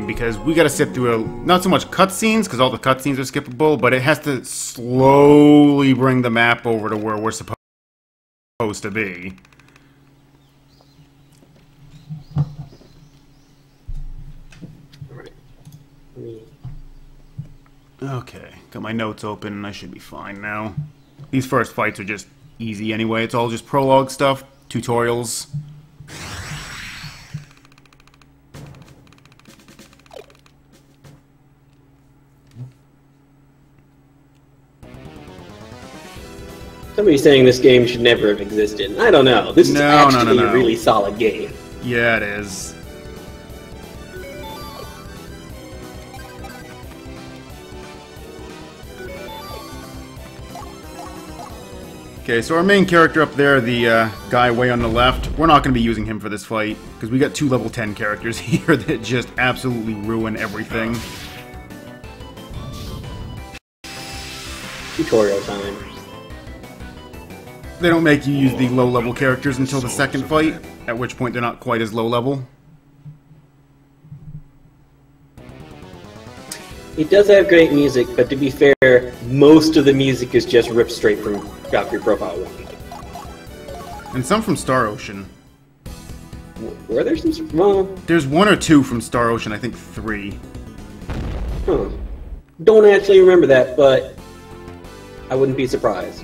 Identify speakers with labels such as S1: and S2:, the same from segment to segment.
S1: because we gotta sit through not so much cutscenes, because all the cutscenes are skippable, but it has to slowly bring the map over to where we're supposed to be. Okay, got my notes open and I should be fine now. These first fights are just easy anyway, it's all just prologue stuff, tutorials.
S2: Somebody's saying this game should never have existed. I don't know. This is actually a really solid game.
S1: Yeah, it is. Okay, so our main character up there, the guy way on the left, we're not going to be using him for this fight, because we got 2 level 10 characters here that just absolutely ruin everything.
S2: Tutorial time.
S1: They don't make you use the low level characters until the second fight, at which point they're not quite as low level.
S2: It does have great music, but to be fair, most of the music is just ripped straight from Valkyrie Profile 1.
S1: And some from Star Ocean.
S2: Were there some? Well,
S1: there's 1 or 2 from Star Ocean, I think 3.
S2: Huh. Don't actually remember that, but I wouldn't be surprised.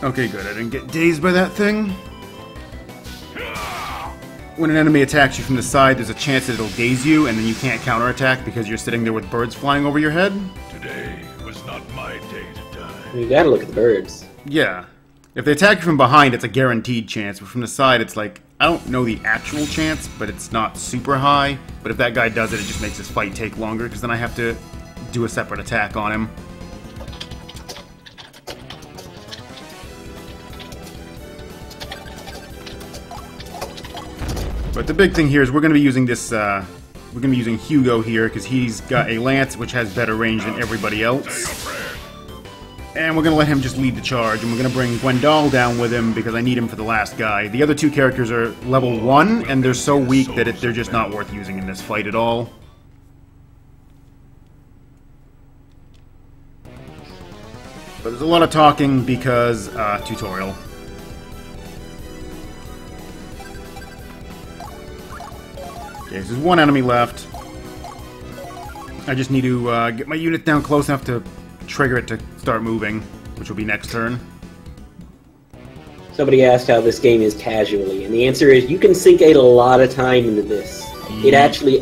S1: Okay, good. I didn't get dazed by that thing. When an enemy attacks you from the side, there's a chance that it'll daze you, and then you can't counterattack because you're sitting there with birds flying over your head.
S3: Today was not my day to die.
S2: You gotta look at the birds.
S1: Yeah. If they attack you from behind, it's a guaranteed chance, but from the side, it's like, I don't know the actual chance, but it's not super high. But if that guy does it, it just makes this fight take longer, because then I have to do a separate attack on him. But the big thing here is we're going to be using this, we're going to be using Hugo here, because he's got a lance which has better range than everybody else. And we're going to let him just lead the charge, and we're going to bring Gwendal down with him, because I need him for the last guy. The other 2 characters are level 1, and they're so weak that they're just not worth using in this fight at all. But there's a lot of talking, because, tutorial. Okay, so there's 1 enemy left. I just need to get my unit down close enough to trigger it to start moving, which will be next turn.
S2: Somebody asked how this game is casually, and the answer is you can sink a lot of time into this. It actually...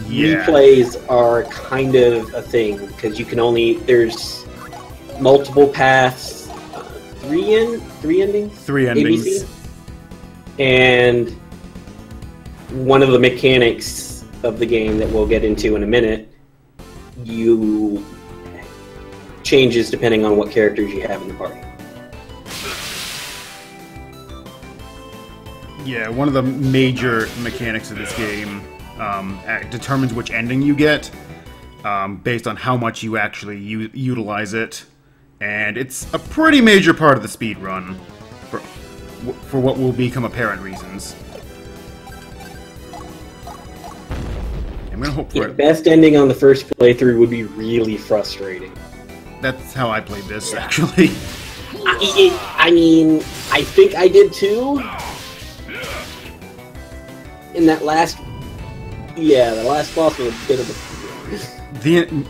S2: Replays are kind of a thing, because you can only... There's multiple paths. 3 endings?
S1: 3 endings.
S2: ABC? And one of the mechanics of the game that we'll get into in a minute, changes depending on what characters you have in the party.
S1: Yeah, one of the major mechanics of this game determines which ending you get based on how much you actually utilize it. And it's a pretty major part of the speedrun for what will become apparent reasons. I'm gonna hope for it.
S2: Best ending on the first playthrough would be really frustrating.
S1: That's how I played this, actually.
S2: I mean, I think I did too. In that last... Yeah, the last boss was a bit of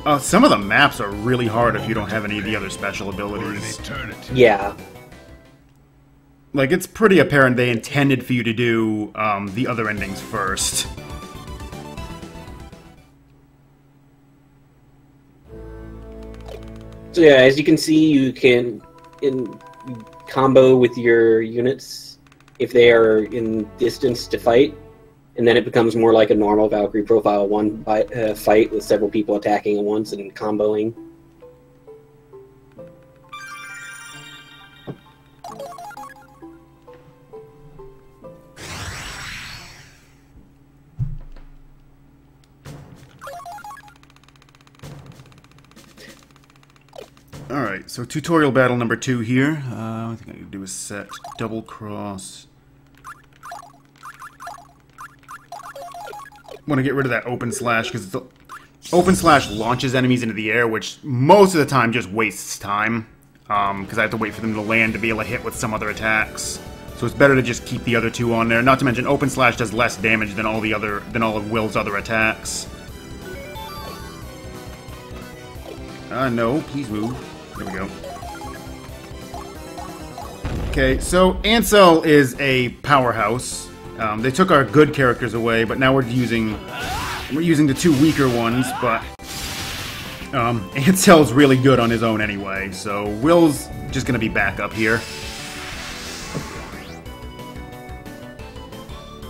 S2: a...
S1: Some of the maps are really hard if you don't have any of the other special abilities.
S2: Yeah.
S1: Like, it's pretty apparent they intended for you to do the other endings first.
S2: So yeah, as you can see, you can combo with your units if they are in distance to fight, and then it becomes more like a normal Valkyrie Profile 1 fight with several people attacking at once and comboing.
S1: Alright, so tutorial battle number 2 here. What I think I'm going to do is set double cross. want to get rid of that open slash, because open slash launches enemies into the air, which most of the time just wastes time, because I have to wait for them to land to be able to hit with some other attacks. So it's better to just keep the other two on there. Not to mention, open slash does less damage than all of Will's other attacks. No, please move. There we go. Okay, so Ansel is a powerhouse. They took our good characters away, but now we're using the two weaker ones, but Ansel's really good on his own anyway, so Will's just gonna be back up here.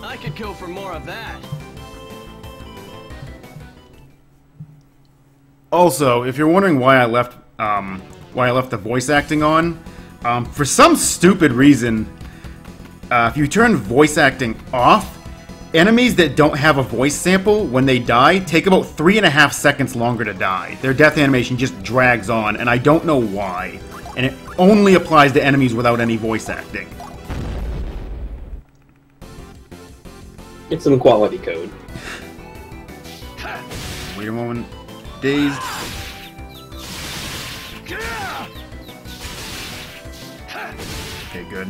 S4: I could go for more of that.
S1: Also, if you're wondering why I left the voice acting on, for some stupid reason, if you turn voice acting off, enemies that don't have a voice sample, when they die, take about 3.5 seconds longer to die. Their death animation just drags on, and I don't know why. And it only applies to enemies without any voice acting.
S2: It's some quality code.
S1: Wait a moment. Dazed. Okay, good.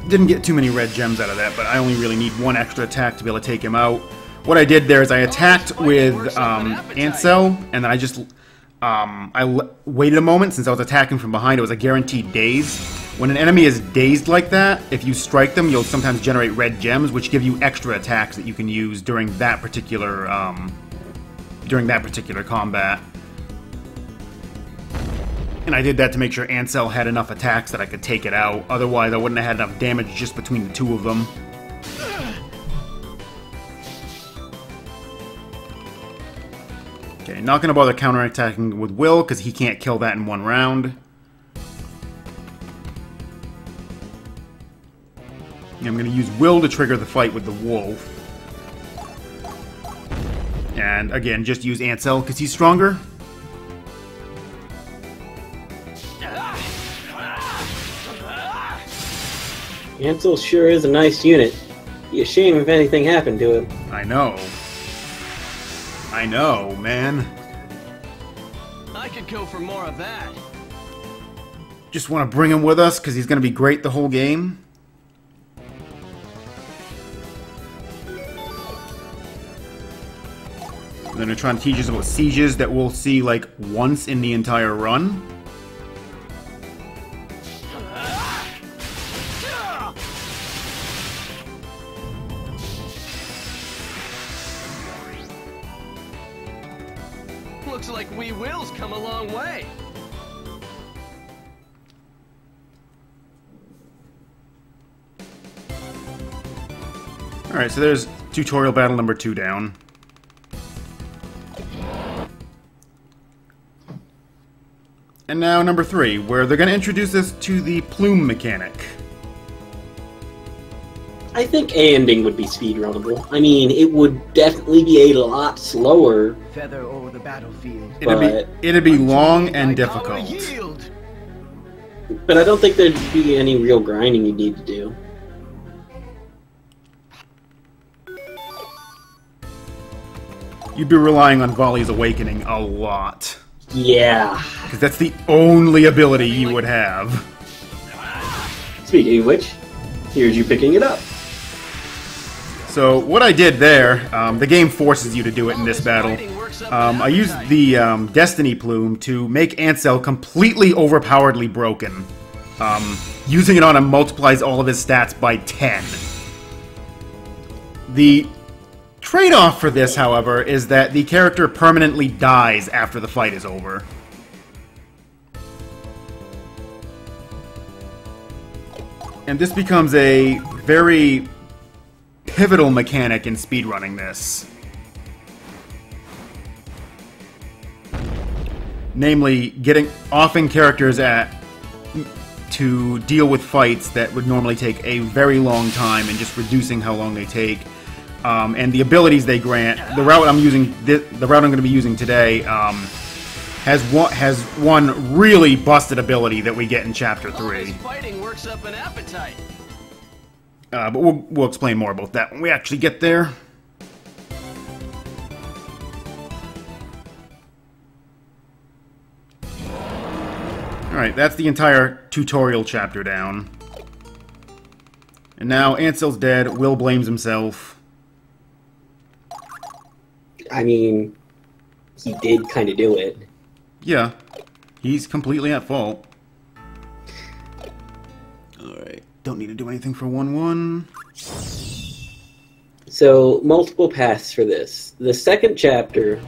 S1: Didn't get too many red gems out of that, but I only really need one extra attack to be able to take him out. What I did there is I attacked with Ansel, and then I just waited a moment. Since I was attacking from behind, it was a guaranteed daze. When an enemy is dazed like that, if you strike them, you'll sometimes generate red gems, which give you extra attacks that you can use during that particular combat. And I did that to make sure Ansel had enough attacks that I could take it out. Otherwise, I wouldn't have had enough damage just between the two of them. Okay, not going to bother counterattacking with Will, because he can't kill that in one round. And I'm going to use Will to trigger the fight with the wolf. And again, just use Ansel, because he's stronger.
S2: Ansel sure is a nice unit. Be a shame if anything happened to him.
S1: I know. I know, man.
S4: I could go for more of that.
S1: Just want to bring him with us because he's going to be great the whole game. Then they're trying to teach us about sieges that we'll see like once in the entire run.
S4: Looks like we Will's come a long way.
S1: Alright, so there's tutorial battle number 2 down. And now number 3, where they're going to introduce us to the Plume mechanic.
S2: I think A ending would be speedrunnable. I mean, it would definitely be a lot slower.
S4: Feather over the battlefield.
S1: It'd be long and difficult.
S2: But I don't think there'd be any real grinding you need to do.
S1: You'd be relying on Volley's Awakening a lot.
S2: Yeah.
S1: Because that's the only ability you would have.
S2: Speaking of which, here's you picking it up.
S1: So what I did there, the game forces you to do it in this battle. I used the Destiny Plume to make Ansel completely overpoweredly broken. Using it on him multiplies all of his stats by 10. The trade-off for this, however, is that the character permanently dies after the fight is over. And this becomes a very pivotal mechanic in speedrunning this. Namely, getting offing characters to deal with fights that would normally take a very long time and just reducing how long they take. And the abilities they grant. The route I'm going to be using today has one really busted ability that we get in Chapter 3.
S4: Fighting works up an appetite.
S1: But we'll explain more about that when we actually get there. Alright, that's the entire tutorial chapter down. And now Ansel's dead, Will blames himself.
S2: I mean, he did kind of do it.
S1: Yeah, he's completely at fault. Alright, don't need to do anything for 1-1.
S2: So, multiple paths for this. The second chapter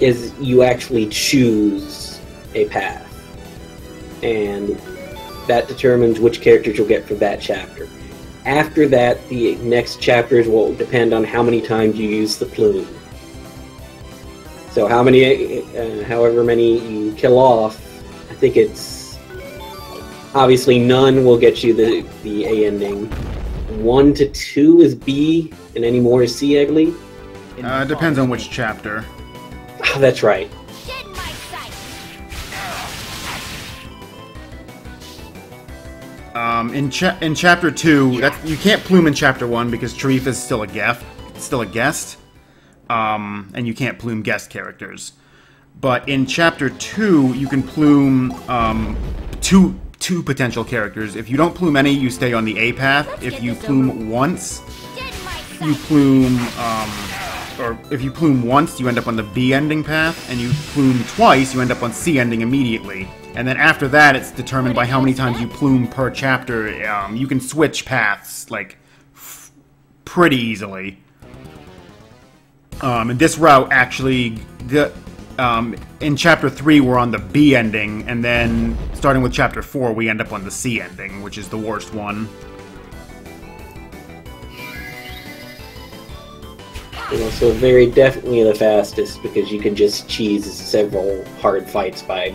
S2: is you actually choose a path. And that determines which characters you'll get for that chapter. After that, the next chapters will depend on how many times you use the plume. So how many, however many you kill off, I think it's... Obviously none will get you the A ending. 1 to 2 is B, and any more is C, I believe?
S1: Depends on which chapter.
S2: Oh, that's right.
S1: In chapter 2, you can't plume in chapter 1 because Sharif is still a guest, and you can't plume guest characters. But in chapter 2, you can plume two potential characters. If you don't plume any, you stay on the A path. If you plume once, you plume, or if you plume once, you end up on the B ending path, and you plume twice, you end up on C ending immediately. And then after that, it's determined by how many times you plume per chapter. You can switch paths, like, pretty easily. And this route actually, in chapter 3, we're on the B ending, and then starting with chapter 4, we end up on the C ending, which is the worst one.
S2: And also very definitely the fastest, because you can just cheese several hard fights by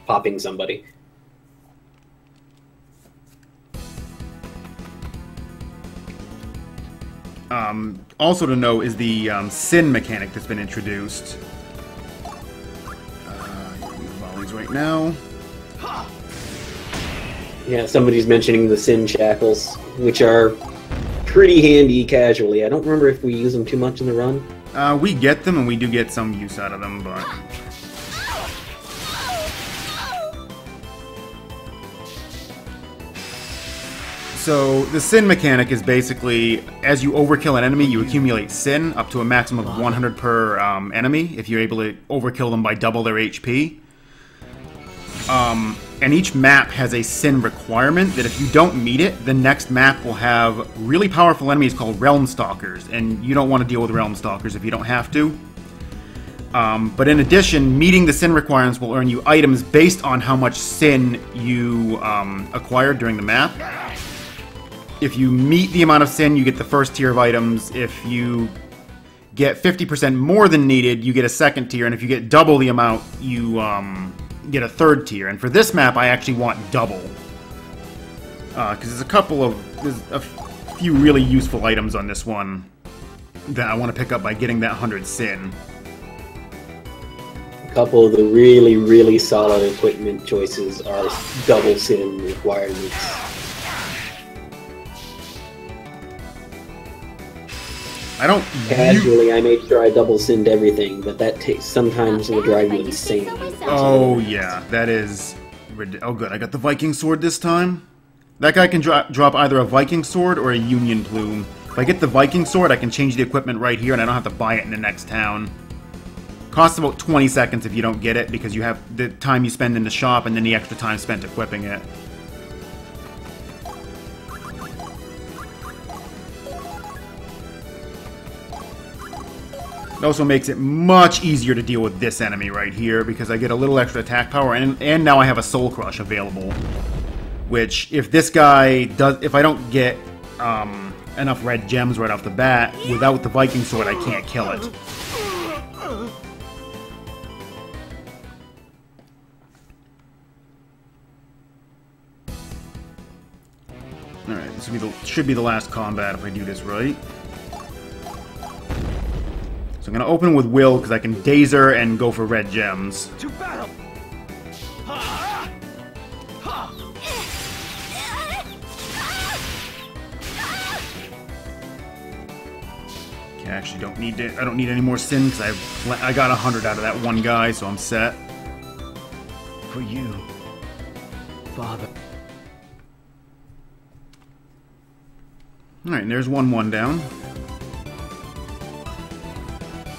S2: popping somebody.
S1: Also to know is the sin mechanic that's been introduced. Volleys right now.
S2: Yeah, somebody's mentioning the sin shackles, which are pretty handy casually. I don't remember if we use them too much in the run.
S1: We get them, and we do get some use out of them, but... So, the sin mechanic is basically, as you overkill an enemy, you accumulate sin up to a maximum of 100 per enemy, if you're able to overkill them by double their HP. And each map has a sin requirement that if you don't meet it, the next map will have really powerful enemies called Realm Stalkers, and you don't want to deal with Realm Stalkers if you don't have to. But in addition, meeting the sin requirements will earn you items based on how much sin you acquired during the map. If you meet the amount of sin, you get the first tier of items. If you get 50% more than needed, you get a second tier. And if you get double the amount, you get a third tier. And for this map, I actually want double. Because there's a few really useful items on this one that I want to pick up by getting that 100 sin.
S2: A couple of the really, really solid equipment choices are double sin requirements. Casually, I made sure I double sinned everything, but that sometimes will drive you insane.
S1: Oh yeah, that is ridiculous. Oh good, I got the Viking sword this time. That guy can drop either a Viking sword or a Union plume. If I get the Viking sword, I can change the equipment right here, and I don't have to buy it in the next town. Costs about 20 seconds if you don't get it, because you have the time you spend in the shop and then the extra time spent equipping it. It also makes it much easier to deal with this enemy right here, because I get a little extra attack power, and now I have a Soul Crush available. Which, if this guy does, if I don't get enough red gems right off the bat, without the Viking sword, I can't kill it. Alright, this should be the last combat if I do this right. So I'm going to open with Will, because I can daze her and go for red gems.
S4: To battle!
S1: Okay, I actually don't need it. I don't need any more sin because I got 100 out of that one guy, so I'm set.
S4: For you, Father.
S1: Alright, and there's 1-1 down.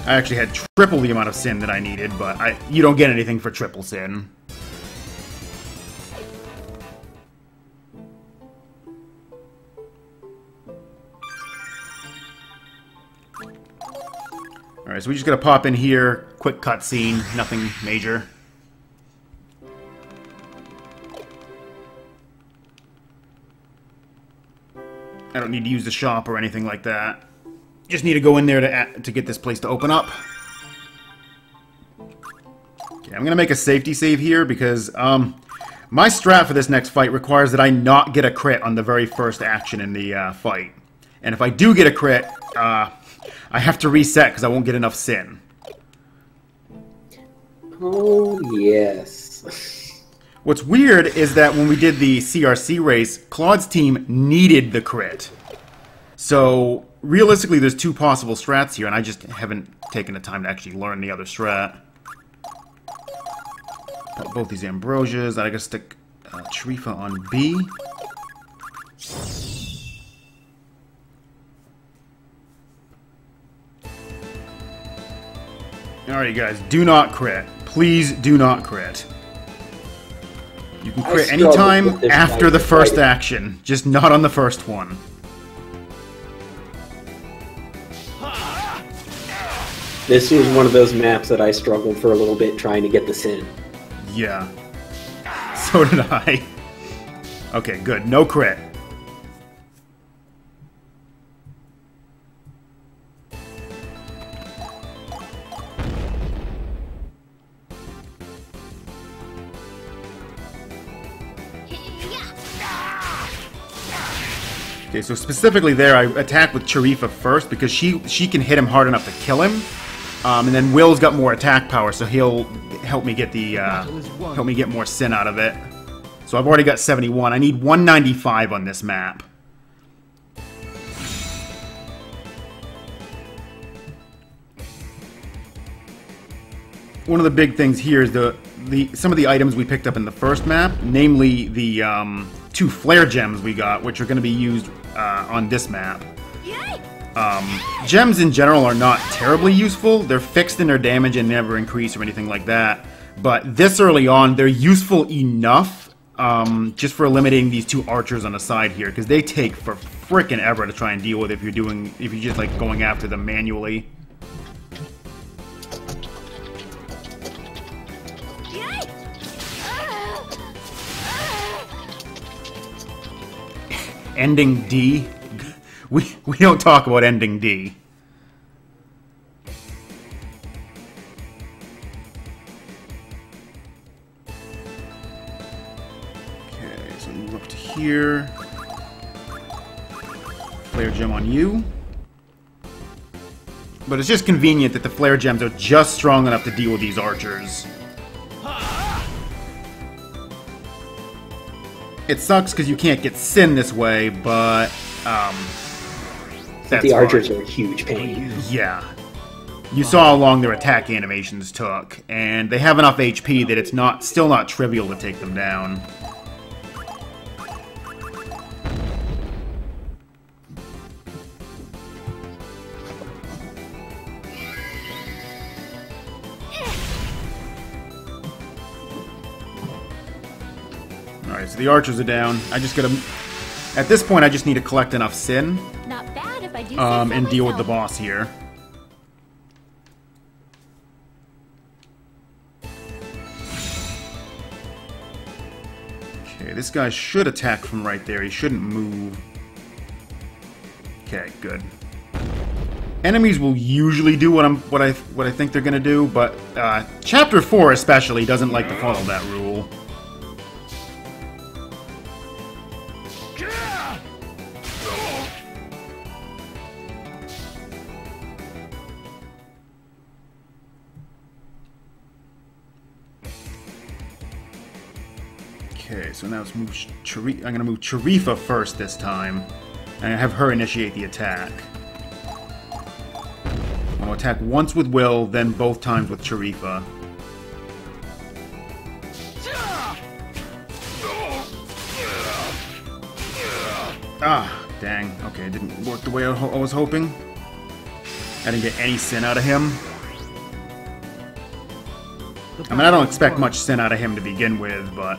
S1: I actually had triple the amount of sin that I needed, but you don't get anything for triple sin. Alright, so we just gotta pop in here, quick cutscene, nothing major. I don't need to use the shop or anything like that. Just need to go in there to get this place to open up. Okay, I'm gonna make a safety save here because my strat for this next fight requires that I not get a crit on the very first action in the fight. And if I do get a crit, I have to reset because I won't get enough sin.
S2: Oh, yes.
S1: What's weird is that when we did the CRC race, Claude's team needed the crit. So, realistically, there's two possible strats here, and I just haven't taken the time to actually learn the other strat. Put both these Ambrosias. I gotta stick Sharifa on B. Alright, guys, do not crit. Please do not crit. You can crit anytime after the first action, just not on the first one.
S2: This was one of those maps that I struggled for a little bit trying to get the sin.
S1: Yeah. So did I. Okay, good. No crit. Okay, so specifically there, I attack with Sharifa first because she can hit him hard enough to kill him, and then Will's got more attack power, so he'll help me get the help me get more sin out of it. So I've already got 71. I need 195 on this map. One of the big things here is some of the items we picked up in the first map, namely the 2 flare gems we got, which are going to be used on this map. Gems in general are not terribly useful. They're fixed in their damage and never increase or anything like that. But this early on, they're useful enough just for eliminating these 2 archers on the side here, because they take for frickin' ever to try and deal with if you're just like going after them manually. Ending D? We don't talk about ending D. Okay, so move up to here. Flare gem on you. But it's just convenient that the flare gems are just strong enough to deal with these archers. It sucks because you can't get sin this way, but
S2: the archers are a huge pain.
S1: Yeah. You saw how long their attack animations took, and they have enough HP that it's still not trivial to take them down. Alright, so the archers are down. I just gotta... At this point, I just need to collect enough sin.
S5: Not bad if I do
S1: and deal with the boss here. Okay, this guy should attack from right there. He shouldn't move. Okay, good. Enemies will usually do what I think they're gonna do, but Chapter 4 especially doesn't like to follow that rule. Okay, so now let's move I'm going to move Sharifa first this time, and have her initiate the attack. I'm going to attack once with Will, then both times with Sharifa. Ah, dang. Okay, it didn't work the way I was hoping. I didn't get any sin out of him. I mean, I don't expect much sin out of him to begin with, but...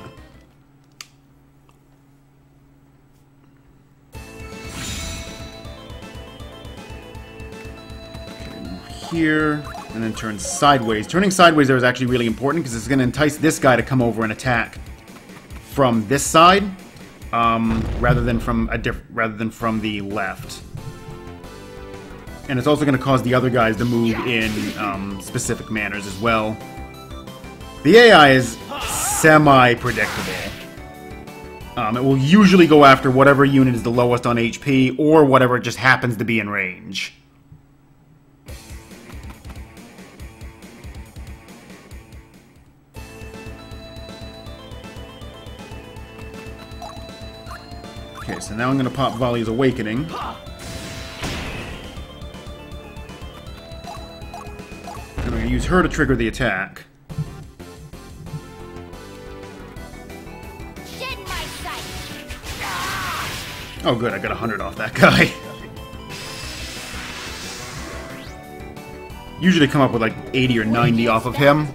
S1: Okay, move here, and then turn sideways. Turning sideways there is actually really important, because it's going to entice this guy to come over and attack from this side, rather than from the left. And it's also going to cause the other guys to move in specific manners as well. The AI is semi-predictable. It will usually go after whatever unit is the lowest on HP, or whatever just happens to be in range. Okay, so now I'm going to pop Volley's Awakening. And I'm going to use her to trigger the attack. Oh good, I got 100 off that guy. Usually come up with like 80 or 90 off of him.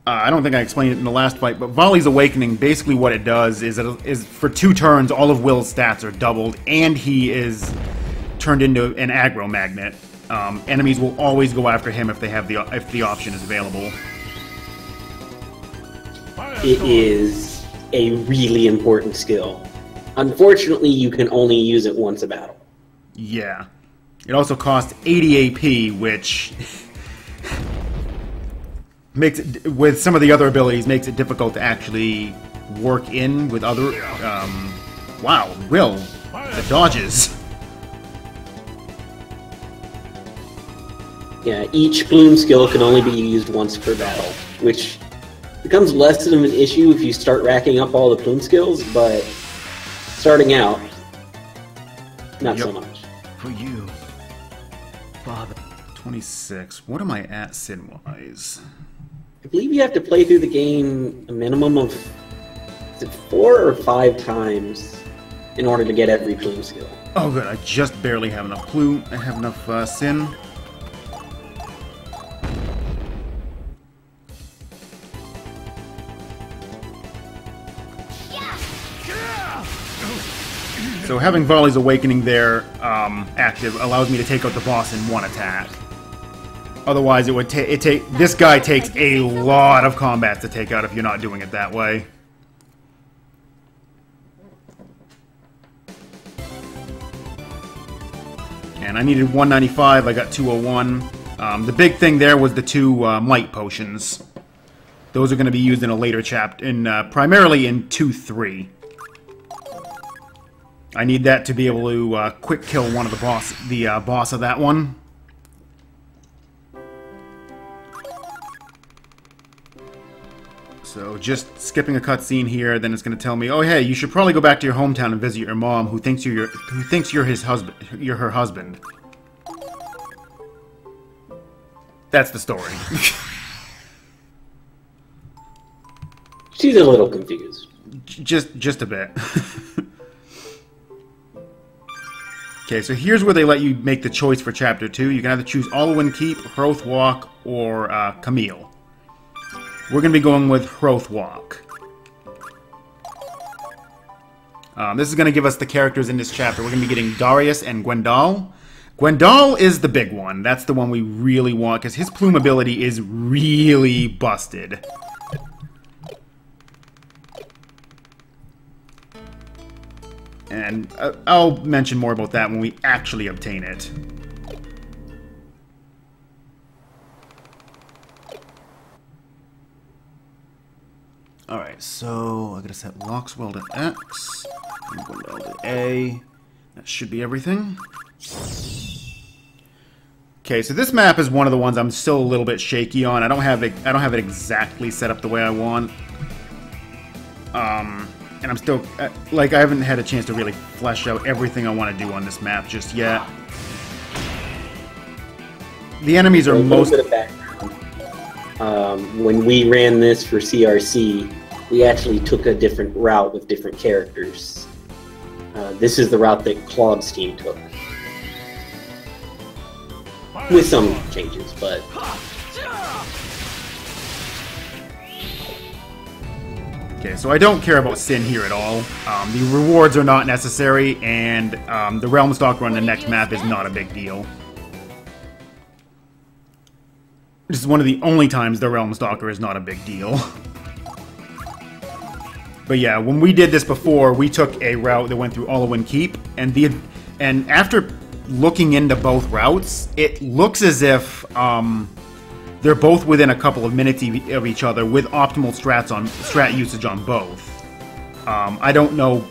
S1: I don't think I explained it in the last fight, but Volley's Awakening, basically what it does is for 2 turns, all of Will's stats are doubled, and he is turned into an aggro magnet. Enemies will always go after him if the option is available.
S2: It is a really important skill. Unfortunately, you can only use it once a battle.
S1: Yeah. It also costs 80 AP, which makes it, with some of the other abilities, makes it difficult to actually work in with other... wow, Will. The dodges.
S2: Yeah, each Plume skill can only be used once per battle, which becomes less of an issue if you start racking up all the Plume skills, but starting out, not so much.
S4: For you, Father.
S1: 26. What am I at sin-wise?
S2: I believe you have to play through the game a minimum of, is it 4 or 5 times in order to get every Plume skill.
S1: Oh good, I just barely have enough Plume. I have enough sin. So having Volley's Awakening there active allows me to take out the boss in one attack. Otherwise, it would take this guy takes a lot of combat to take out if you're not doing it that way. And I needed 195. I got 201. The big thing there was the 2 might potions. Those are going to be used in a later chapter, primarily in 2-3. I need that to be able to quick kill one of the boss of that one. So just skipping a cutscene here, then it's going to tell me, oh hey, you should probably go back to your hometown and visit your mom, who thinks you're his husband. You're her husband. That's the story.
S2: She's a little confused.
S1: Just a bit. Okay, so here's where they let you make the choice for Chapter 2. You can either choose Alwyn Keep, Hroth Walk, or Camille. We're going to be going with Hroth Walk. This is going to give us the characters in this chapter. We're going to be getting Darius and Gwendal. Gwendal is the big one. That's the one we really want, because his Plume ability is really busted. And I'll mention more about that when we actually obtain it. Alright, so I gotta set Loxwell to X, and Gwendal to A. That should be everything. Okay, so this map is one of the ones I'm still a little bit shaky on. I don't have it exactly set up the way I want. And I'm still, like, I haven't had a chance to really flesh out everything I want to do on this map just yet. The enemies are most...
S2: A little bit of background. When we ran this for CRC, we actually took a different route with different characters. This is the route that Claude's team took. With some changes, but...
S1: Okay, so I don't care about Sin here at all. The rewards are not necessary, and the Realm Stalker on the next map is not a big deal. This is one of the only times the Realm Stalker is not a big deal. But yeah, when we did this before, we took a route that went through Allowin Keep, and after looking into both routes, it looks as if they're both within a couple of minutes of each other with optimal strat usage on both. I don't know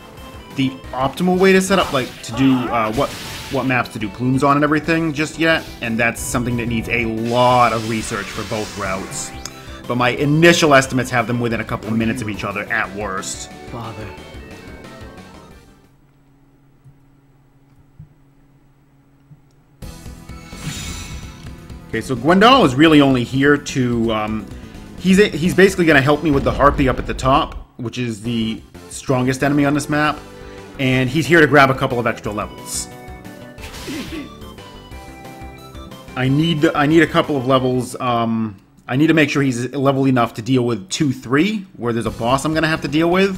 S1: the optimal way to set up, like, to do what maps to do plumes on and everything just yet, and that's something that needs a lot of research for both routes. But my initial estimates have them within a couple of minutes of each other at worst.
S4: Father.
S1: Okay, so Gwendol is really only here to... he's basically going to help me with the Harpy up at the top, which is the strongest enemy on this map, and he's here to grab a couple of extra levels. I need a couple of levels. I need to make sure he's level enough to deal with 2-3, where there's a boss I'm going to have to deal with.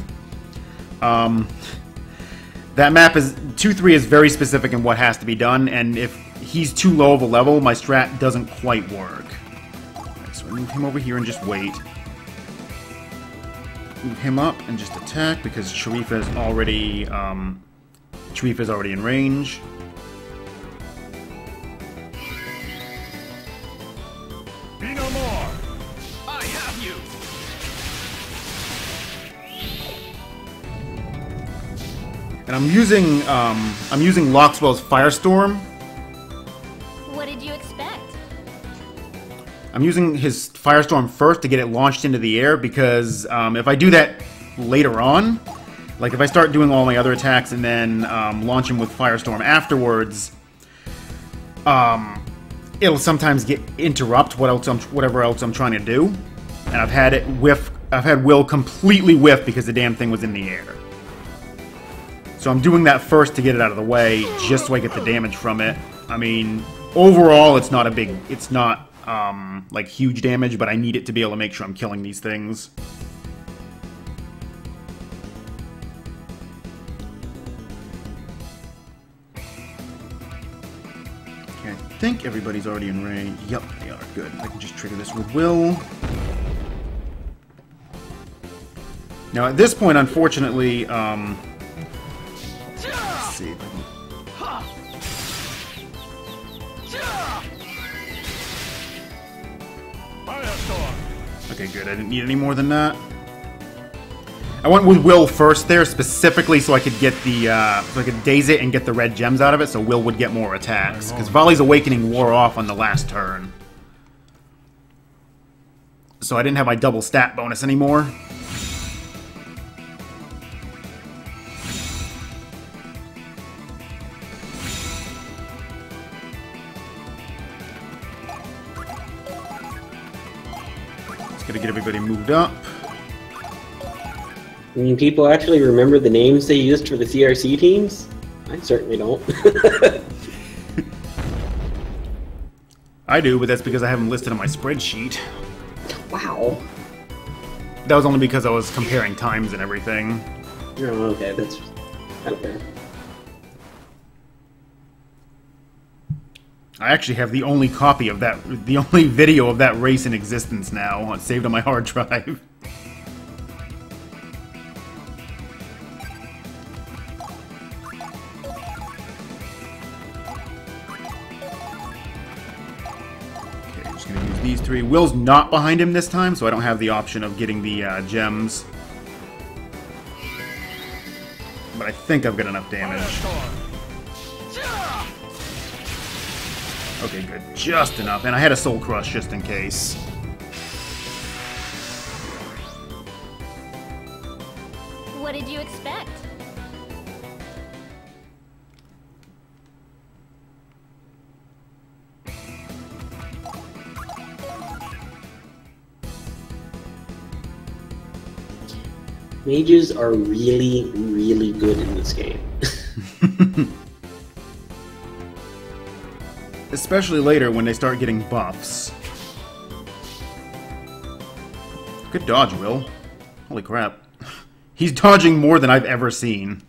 S1: That map is... 2-3 is very specific in what has to be done, and if he's too low of a level, my strat doesn't quite work. Right, so I move him over here and just wait. Move him up and just attack, because Sharifa is already in range.
S3: Be no more.
S4: I have you.
S1: And I'm using Loxwell's Firestorm.
S5: What did you expect?
S1: I'm using his Firestorm first to get it launched into the air, because if I do that later on, like if I start doing all my other attacks and then launch him with Firestorm afterwards, it'll sometimes interrupt whatever else I'm trying to do, and I've had Will completely whiff because the damn thing was in the air. So I'm doing that first to get it out of the way, just so I get the damage from it. I mean, overall, it's not like huge damage, but I need it to be able to make sure I'm killing these things. Okay, I think everybody's already in range. Yep, they are. Good. I can just trigger this with Will. Now, at this point, unfortunately, let's see if I can... Okay, good. I didn't need any more than that. I went with Will first there, specifically so I could get the, so I could daze it and get the red gems out of it, so Will would get more attacks. Because Volley's Awakening wore off on the last turn. So I didn't have my double stat bonus anymore. Gotta get everybody moved up.
S2: I mean, people actually remember the names they used for the CRC teams? I certainly don't.
S1: I do, but that's because I have them listed on my spreadsheet.
S2: Wow.
S1: That was only because I was comparing times and everything.
S2: Oh, okay, that's okay.
S1: I actually have the only copy of that, the only video of that race in existence now. It's saved on my hard drive. Okay, just gonna use these three. Will's not behind him this time, so I don't have the option of getting the gems. But I think I've got enough damage. Okay, good. Just enough. And I had a Soul Crush just in case.
S5: What What did you expect?
S2: Mages are really, really good in this game.
S1: Especially later when they start getting buffs. Good dodge, Will. Holy crap. He's dodging more than I've ever seen.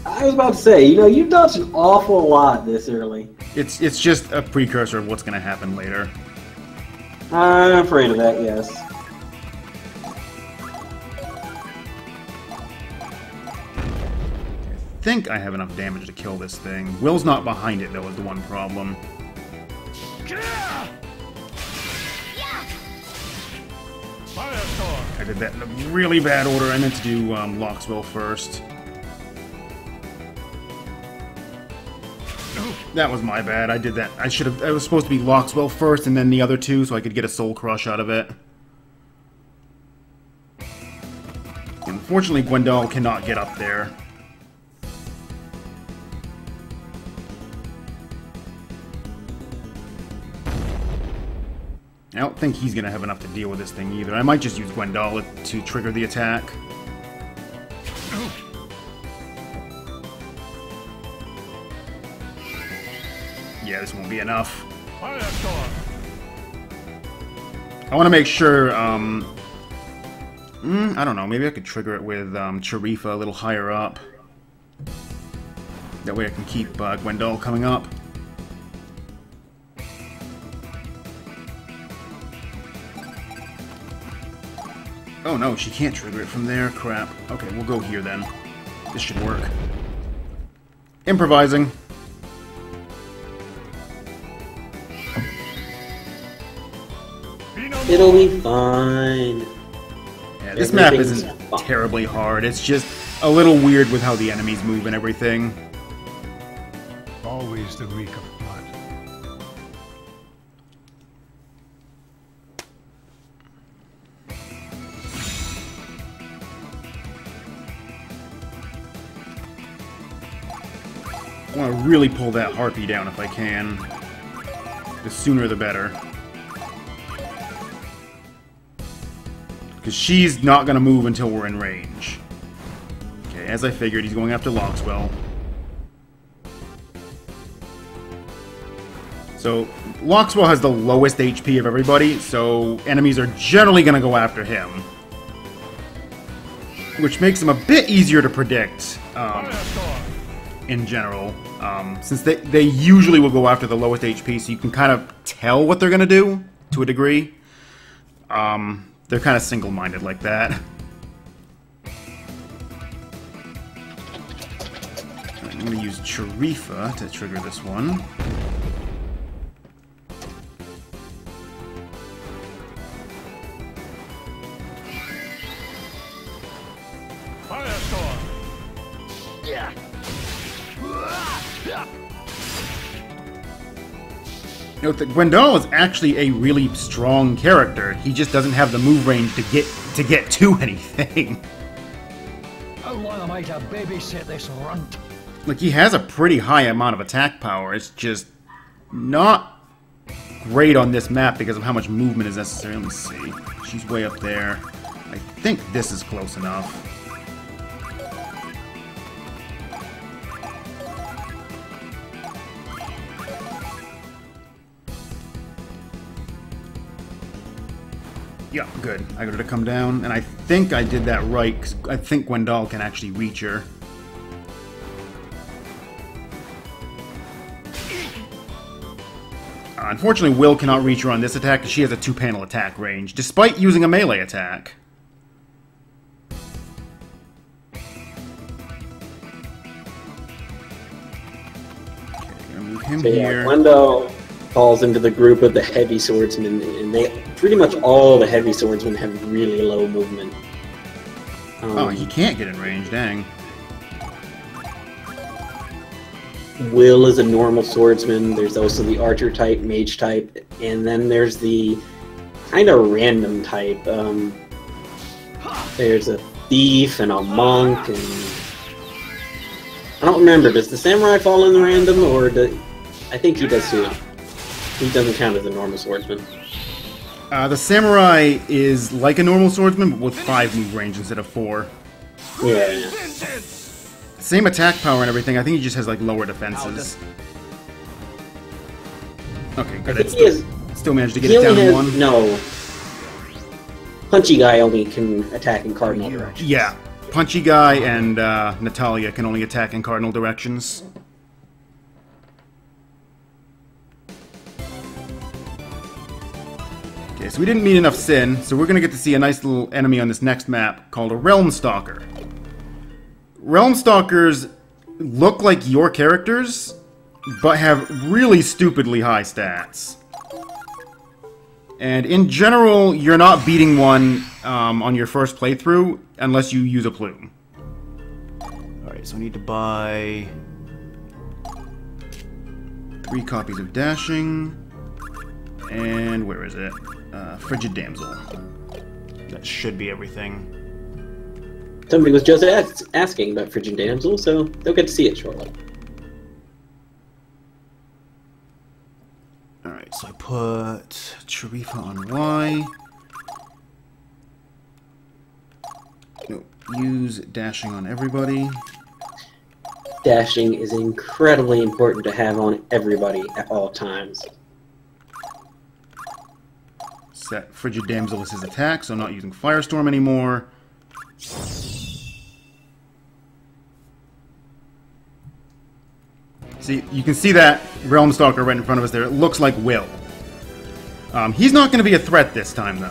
S2: I was about to say, you know, you've dodged an awful lot this early.
S1: It's just a precursor of what's going to happen later.
S2: I'm afraid of that, yes.
S1: I think I have enough damage to kill this thing. Will's not behind it, though, is the one problem. I did that in a really bad order. I meant to do Locksville first. That was my bad. I did that. I was supposed to be Locksville first and then the other two so I could get a Soul Crush out of it. Unfortunately, Gwendol cannot get up there. I don't think he's going to have enough to deal with this thing either. I might just use Gwendol to trigger the attack. Yeah, this won't be enough. I want to make sure, I don't know, maybe I could trigger it with Charifa a little higher up. That way I can keep Gwendol coming up. Oh no, she can't trigger it from there. Crap. Okay, we'll go here then. This should work. Improvising.
S2: It'll be fine.
S1: Yeah, this map isn't terribly hard. It's just a little weird with how the enemies move and everything.
S3: Always the reek of blood.
S1: I want to really pull that Harpy down if I can. The sooner the better. Because she's not going to move until we're in range. Okay, as I figured, he's going after Lockswell. So, Lockswell has the lowest HP of everybody, so enemies are generally going to go after him. Which makes him a bit easier to predict, in general. Since they usually will go after the lowest HP, so you can kind of tell what they're going to do, to a degree. They're kind of single-minded like that. I'm going to use Charifa to trigger this one. Note that Gwendol is actually a really strong character. He just doesn't have the move range to get to anything.
S6: How long am I to babysit this runt?
S1: Like, he has a pretty high amount of attack power. It's just not great on this map because of how much movement is necessary. Let me see. She's way up there. I think this is close enough. Yeah, good. I got her to come down, and I think I did that right, because I think Gwendol can actually reach her. Unfortunately, Will cannot reach her on this attack, because she has a 2-panel attack range, despite using a melee attack. Okay, gonna move him here.
S2: Gwendol falls into the group of the heavy swordsmen, and they pretty much all the heavy swordsmen have really low movement.
S1: Oh, he can't get in range, dang.
S2: Will is a normal swordsman. There's also the archer type, mage type, and then there's the kind of random type. There's a thief and a monk, and I don't remember. Does the samurai fall in the random, or I think he does too. He doesn't count as a normal swordsman.
S1: The samurai is like a normal swordsman, but with 5 move range instead of 4.
S2: Yeah.
S1: Same attack power and everything. I think he just has like lower defenses. Okay, good. It still managed to get it down to 1.
S2: No. Punchy guy only can attack in cardinal directions.
S1: Yeah. Punchy guy and Natalia can only attack in cardinal directions. Okay, so we didn't meet enough sin, so we're going to get to see a nice little enemy on this next map called a Realm Stalker. Realm Stalkers look like your characters, but have really stupidly high stats. And in general, you're not beating one on your first playthrough unless you use a plume. Alright, so I need to buy 3 copies of Dashing. And where is it? Frigid Damsel. That should be everything.
S2: Somebody was just asking about Frigid Damsel, so they'll get to see it shortly.
S1: Alright, so I put Charifa on Y. No, use Dashing on everybody.
S2: Dashing is incredibly important to have on everybody at all times.
S1: Set Frigid Damsel as his attack, so I'm not using Firestorm anymore. See, you can see that Realm Stalker right in front of us there. It looks like Will. He's not going to be a threat this time, though.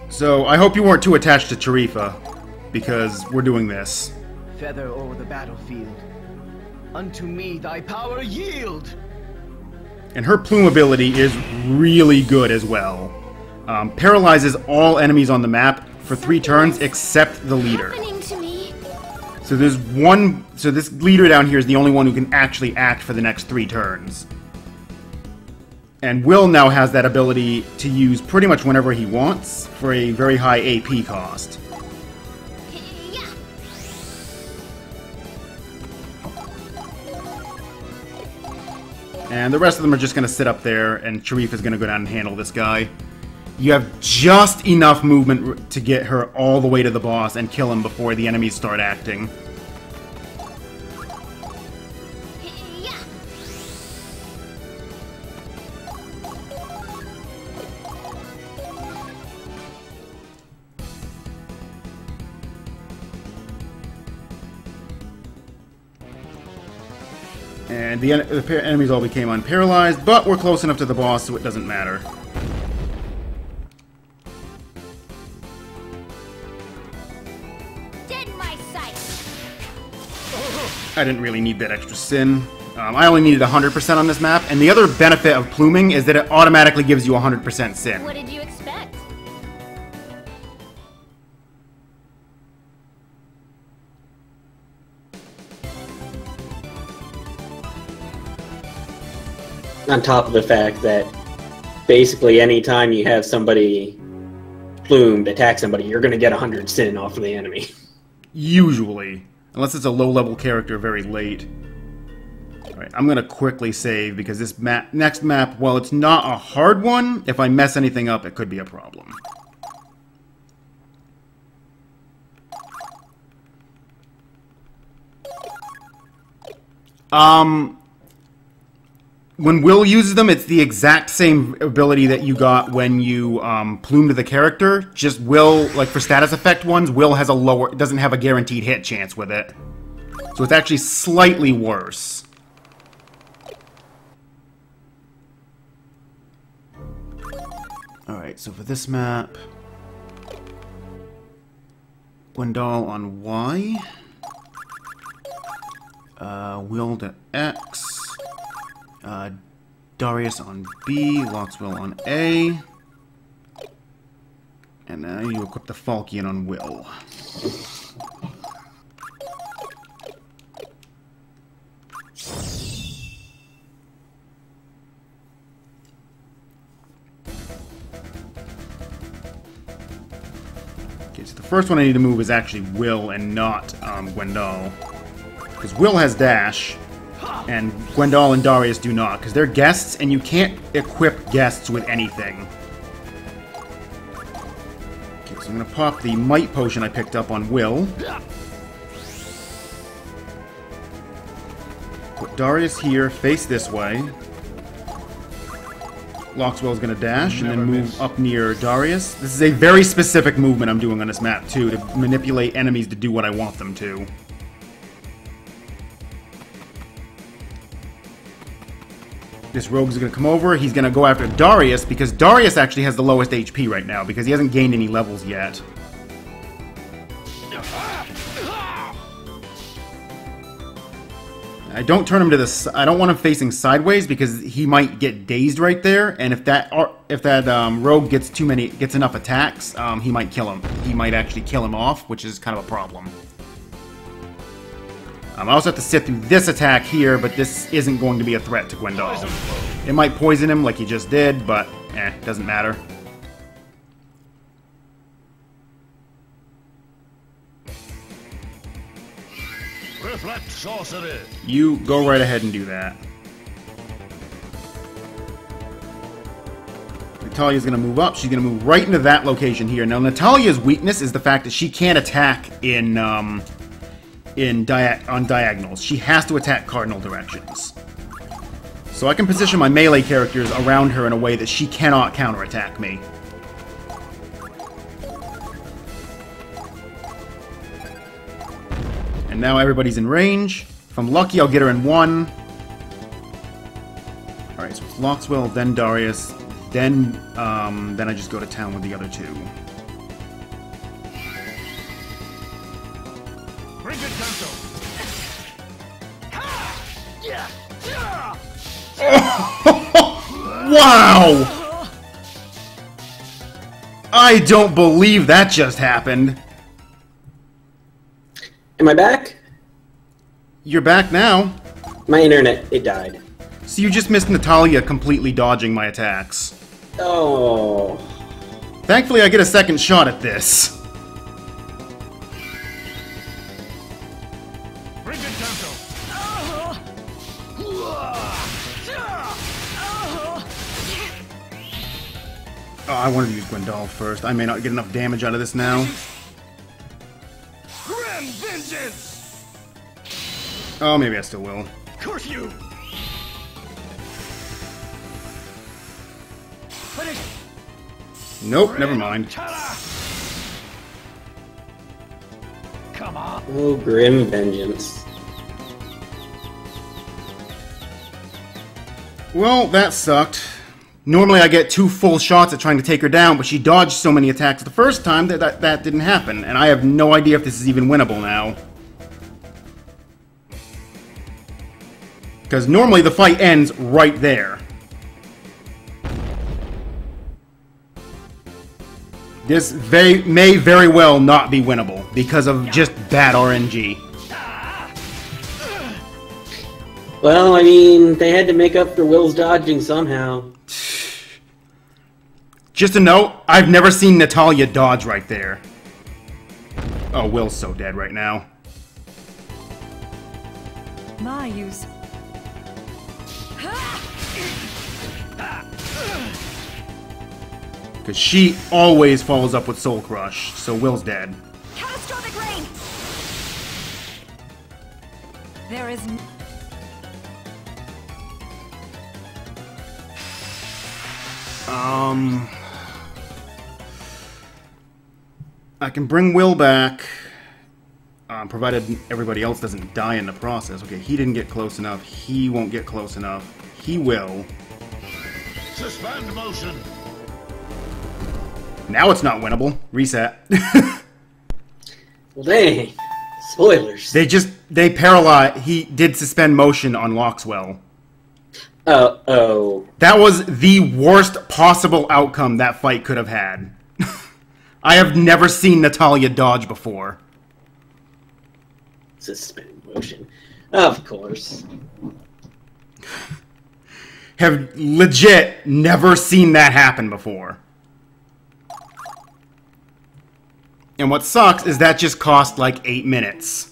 S1: So, I hope you weren't too attached to Charifa, because we're doing this.
S4: Feather over the battlefield. Unto me thy power yield!
S1: And her Plume ability is really good as well. Paralyzes all enemies on the map for 3 turns except the leader. So there's one. So this leader down here is the only one who can actually act for the next 3 turns. And Will now has that ability to use pretty much whenever he wants for a very high AP cost. And the rest of them are just going to sit up there, and Sharif is going to go down and handle this guy. You have just enough movement to get her all the way to the boss and kill him before the enemies start acting. And the enemies all became unparalyzed, but we're close enough to the boss so it doesn't matter.
S5: Dead in my sight.
S1: I didn't really need that extra sin. I only needed 100% on this map, and the other benefit of pluming is that it automatically gives you 100% sin.
S5: What did you expect?
S2: On top of the fact that basically any time you have somebody plumed attack somebody, you're going to get 100 sin off of the enemy.
S1: Usually. Unless it's a low-level character very late. Alright, I'm going to quickly save because this next map, while it's not a hard one, if I mess anything up, it could be a problem. When Will uses them, it's the exact same ability that you got when you plumed the character. Just Will, like for status effect ones, Will has a lower, doesn't have a guaranteed hit chance with it. So it's actually slightly worse. Alright, so for this map, Gwendal on Y, Will to X, Darius on B, Loxwell on A, and now you equip the Falkian on Will. Okay, so the first one I need to move is actually Will and not Gwendal. Because Will has dash, and Gwendal and Darius do not, because they're guests, and you can't equip guests with anything. Okay, so I'm going to pop the Might Potion I picked up on Will. Put Darius here, face this way. Loxwell's going to dash, and then move up near Darius. This is a very specific movement I'm doing on this map, too, to manipulate enemies to do what I want them to. This rogue's going to come over. He's going to go after Darius, because Darius actually has the lowest HP right now, because he hasn't gained any levels yet. I don't turn him to the. I don't want him facing sideways because he might get dazed right there, and if that rogue gets enough attacks, he might kill him. He might actually kill him off, which is kind of a problem. I also have to sit through this attack here, but this isn't going to be a threat to Gwendal. It might poison him like he just did, but doesn't matter.
S3: Reflect sorcery.
S1: You go right ahead and do that. Natalia's going to move up. She's going to move right into that location here. Now, Natalia's weakness is the fact that she can't attack on diagonals. She has to attack cardinal directions. So I can position my melee characters around her in a way that she cannot counterattack me. And now everybody's in range. If I'm lucky, I'll get her in one. Alright, so it's Loxwell, then Darius, then I just go to town with the other two.
S3: Bring it, Kanto.
S1: Wow! I don't believe that just happened.
S2: Am I back?
S1: You're back now.
S2: My internet, it died.
S1: So you just missed Natalia completely dodging my attacks.
S2: Oh.
S1: Thankfully, I get a second shot at this.
S3: Bring it, Kanto.
S1: Oh, I wanted to use Gwendal first. I may not get enough damage out of this now.
S3: Grand vengeance.
S1: Oh, maybe I still will.
S3: Curse you.
S1: Nope, never mind.
S3: Come on.
S2: Oh, grim vengeance.
S1: Well, that sucked. Normally I get 2 full shots at trying to take her down, but she dodged so many attacks the first time that didn't happen, and I have no idea if this is even winnable now. Because normally the fight ends right there. This may very well not be winnable because of just bad RNG.
S2: Well, I mean, they had to make up for Will's dodging somehow.
S1: Just a note, I've never seen Natalia dodge right there. Oh, Will's so dead right now.
S7: My use.
S1: Because she always follows up with Soul Crush, so Will's dead.
S7: Catastrophic rain. There is.
S1: I can bring Will back, provided everybody else doesn't die in the process. Okay, he didn't get close enough. He won't get close enough. He will.
S3: Suspend motion.
S1: Now it's not winnable. Reset.
S2: Well, dang. Spoilers.
S1: They paralyzed. He did suspend motion on Loxwell.
S2: Oh.
S1: That was the worst possible outcome that fight could have had. I have never seen Natalia dodge before.
S2: Suspend motion. Of course.
S1: Have legit never seen that happen before. And what sucks is that just cost like 8 minutes.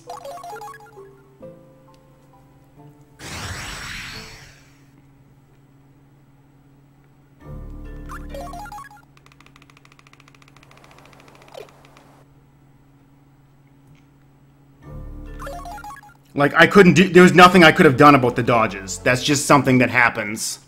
S1: Like, I couldn't do... There was nothing I could have done about the dodges. That's just something that happens.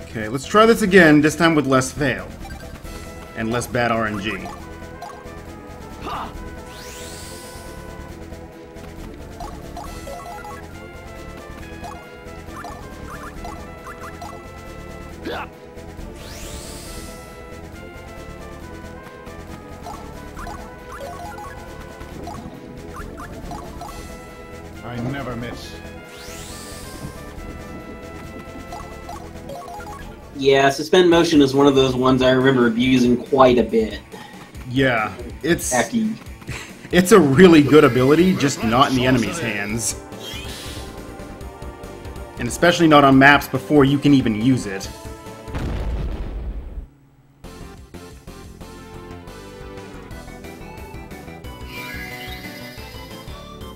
S1: Okay, let's try this again, this time with less fail. And less bad RNG.
S3: I never miss.
S2: Yeah, suspend motion is one of those ones I remember abusing quite a bit.
S1: Yeah, it's
S2: After you...
S1: it's a really good ability, just not in the enemy's hands. And especially not on maps before you can even use it.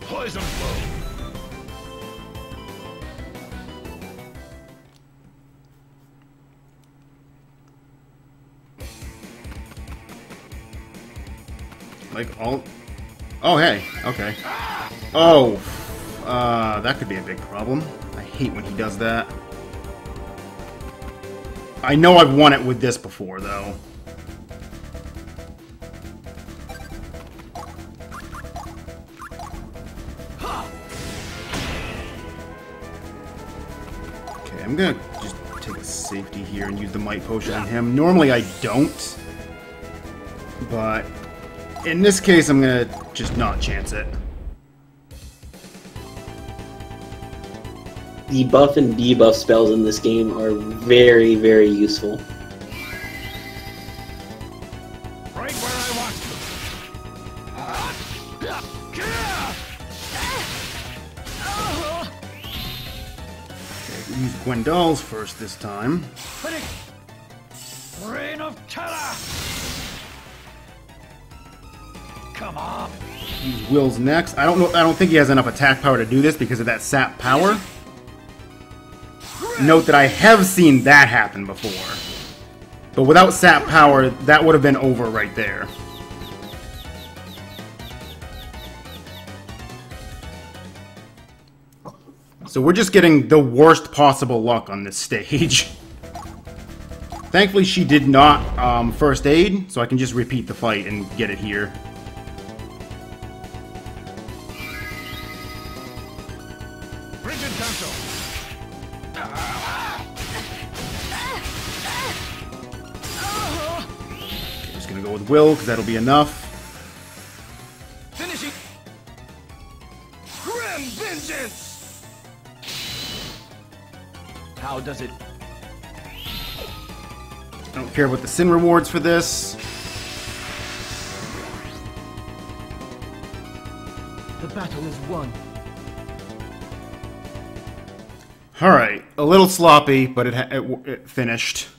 S3: Poison flow.
S1: Like all... Oh, hey. Okay. Oh. That could be a big problem. I hate when he does that. I know I've won it with this before, though. Okay, I'm gonna just take a safety here and use the Might Potion on him. Normally I don't. But... in this case, I'm gonna just not chance it.
S2: The buff and debuff spells in this game are very, very useful.
S3: Right where I want
S1: Use Gwendol's first this time.
S6: Reign of terror! Come on!
S1: Use Will's next. I don't think he has enough attack power to do this because of that sap power. Note that I have seen that happen before. But without sap power, that would have been over right there. So we're just getting the worst possible luck on this stage. Thankfully she did not first aid, so I can just repeat the fight and get it here.
S3: Frigid Council.
S1: Okay, just gonna go with Will, because that'll be enough.
S3: Finishing. Grim Vengeance.
S4: How does it?
S1: I don't care about the sin rewards for this.
S4: The battle is won.
S1: Alright, a little sloppy, but it finished.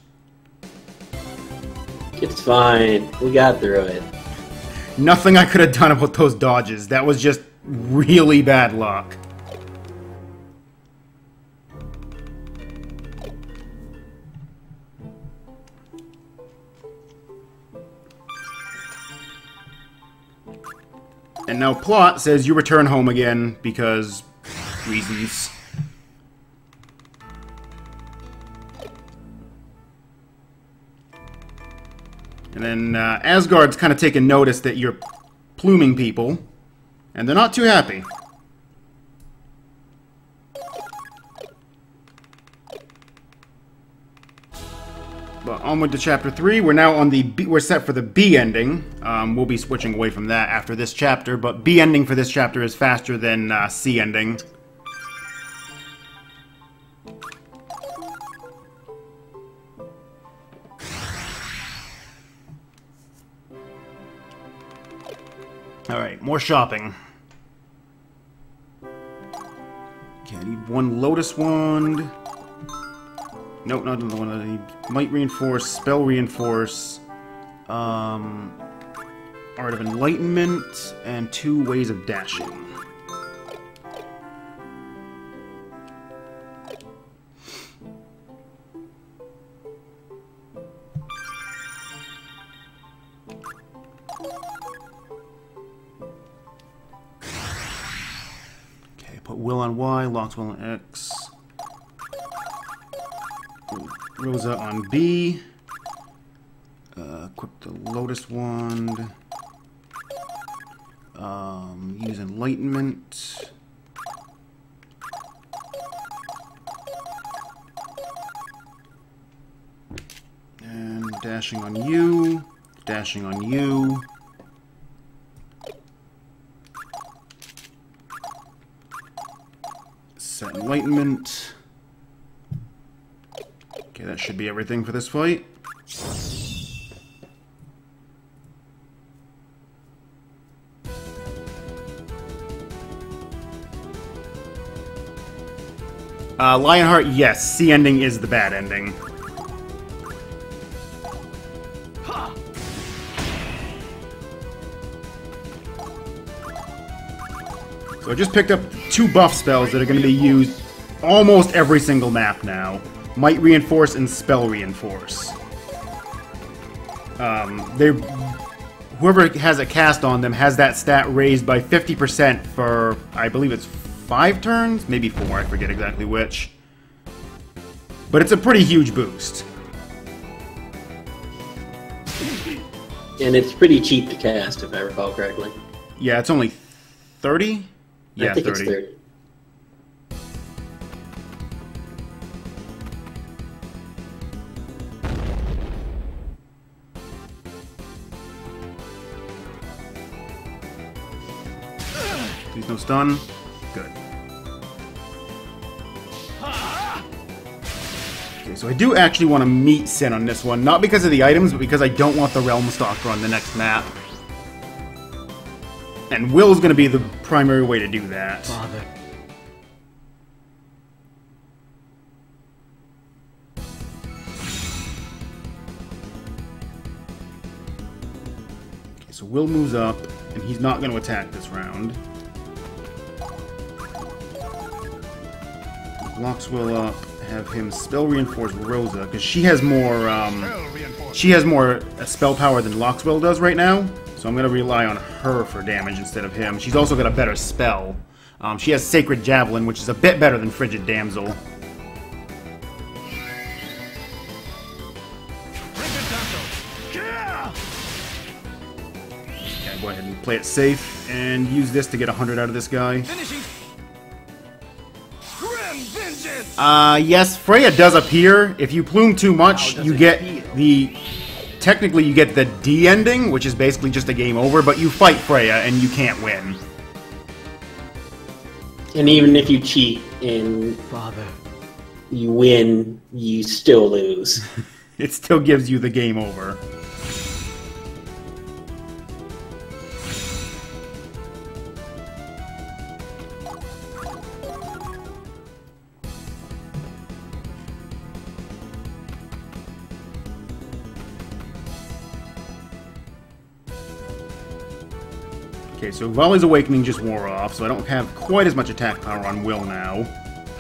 S2: It's fine. We got through it.
S1: Nothing I could have done about those dodges. That was just really bad luck. And now plot says you return home again because reasons. And then Asgard's kind of taken notice that you're pluming people, and they're not too happy. But onward to Chapter 3. We're now on the B, we're set for the B ending. We'll be switching away from that after this chapter, but B ending for this chapter is faster than C ending. Alright, more shopping. Okay, I need one Lotus Wand. Nope, not another one. I need Might Reinforce, Spell Reinforce, Art of Enlightenment, and 2 Ways of Dashing. Put Will on Y, locks Will on X. Rosa on B. Equip the Lotus Wand. Use Enlightenment. And dashing on you. Dashing on you. Set Enlightenment. Okay, that should be everything for this fight. Lionheart, yes. C ending is the bad ending. So I just picked up 2 buff spells that are going to be used almost every single map now. Might Reinforce and Spell Reinforce. Whoever has a cast on them has that stat raised by 50% for, I believe it's 5 turns? Maybe 4, I forget exactly which. But it's a pretty huge boost.
S2: And it's pretty cheap to cast, if I recall correctly.
S1: Yeah, it's only 30? Yeah,
S2: I think
S1: 30.
S2: it's 30.
S1: Please no stun. Good. Okay, so I do actually want to meet Sin on this one. Not because of the items, but because I don't want the Realm Stalker on the next map. And Will's going to be the primary way to do that.
S4: Father.
S1: Okay, so Will moves up, and he's not going to attack this round. Locks Will up, have him Spell Reinforce Rosa, because she has more, spell power than Loxwell does right now. So I'm going to rely on her for damage instead of him. She's also got a better spell. She has Sacred Javelin, which is a bit better than Frigid Damsel. Okay, go ahead and play it safe and use this to get 100 out of this guy. Yes, Freya does appear. If you plume too much, you get the... Technically, you get the D ending, which is basically just a game over, but you fight Freya and you can't win.
S2: And even if you cheat and
S4: Father.
S2: you win, you still lose.
S1: It still gives you the game over. Okay, so Volley's Awakening just wore off, so I don't have quite as much attack power on Will now.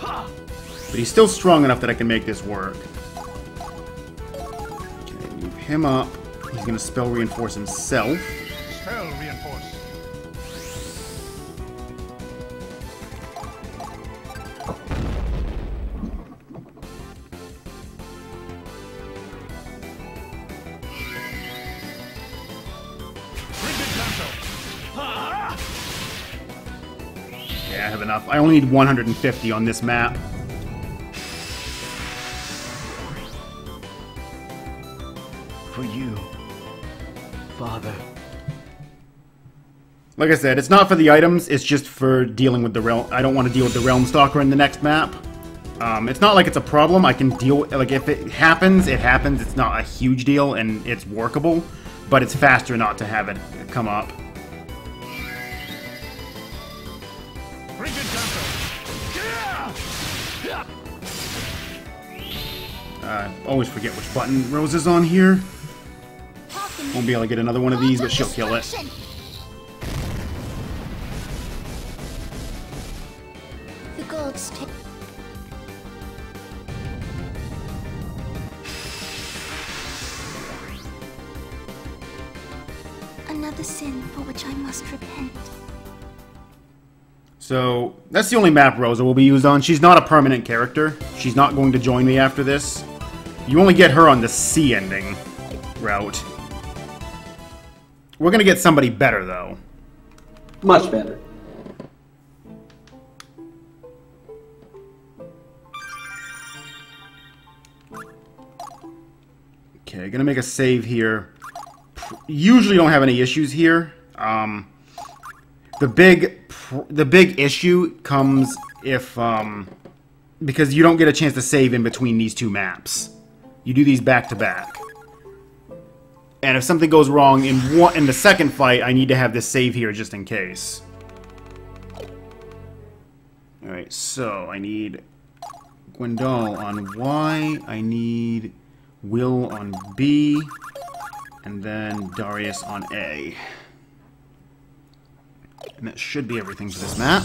S1: But he's still strong enough that I can make this work. Okay, move him up. He's going to Spell Reinforce himself.
S3: Spell reinforce.
S1: Yeah, I have enough. I only need 150 on this map.
S4: For you, Father.
S1: Like I said, it's not for the items, it's just for dealing with the Realm. I don't want to deal with the Realm Stalker in the next map. It's not like it's a problem. I can deal with, like, if it happens, it happens. It's not a huge deal, and it's workable. But it's faster not to have it come up. Always forget which button Rose is on here. Won't be able to get another one of these, but she'll kill it.
S5: The gods take. Another sin for which I must repent.
S1: So, that's the only map Rosa will be used on. She's not a permanent character. She's not going to join me after this. You only get her on the C ending route. We're gonna get somebody better, though.
S2: Much better.
S1: Okay, gonna make a save here. Usually don't have any issues here. The big issue comes if because you don't get a chance to save in between these two maps. You do these back to back, and if something goes wrong in the second fight, I need to have this save here just in case. All right, so I need Gwendal on Y. I need Will on B, and then Darius on A. And that should be everything for this map.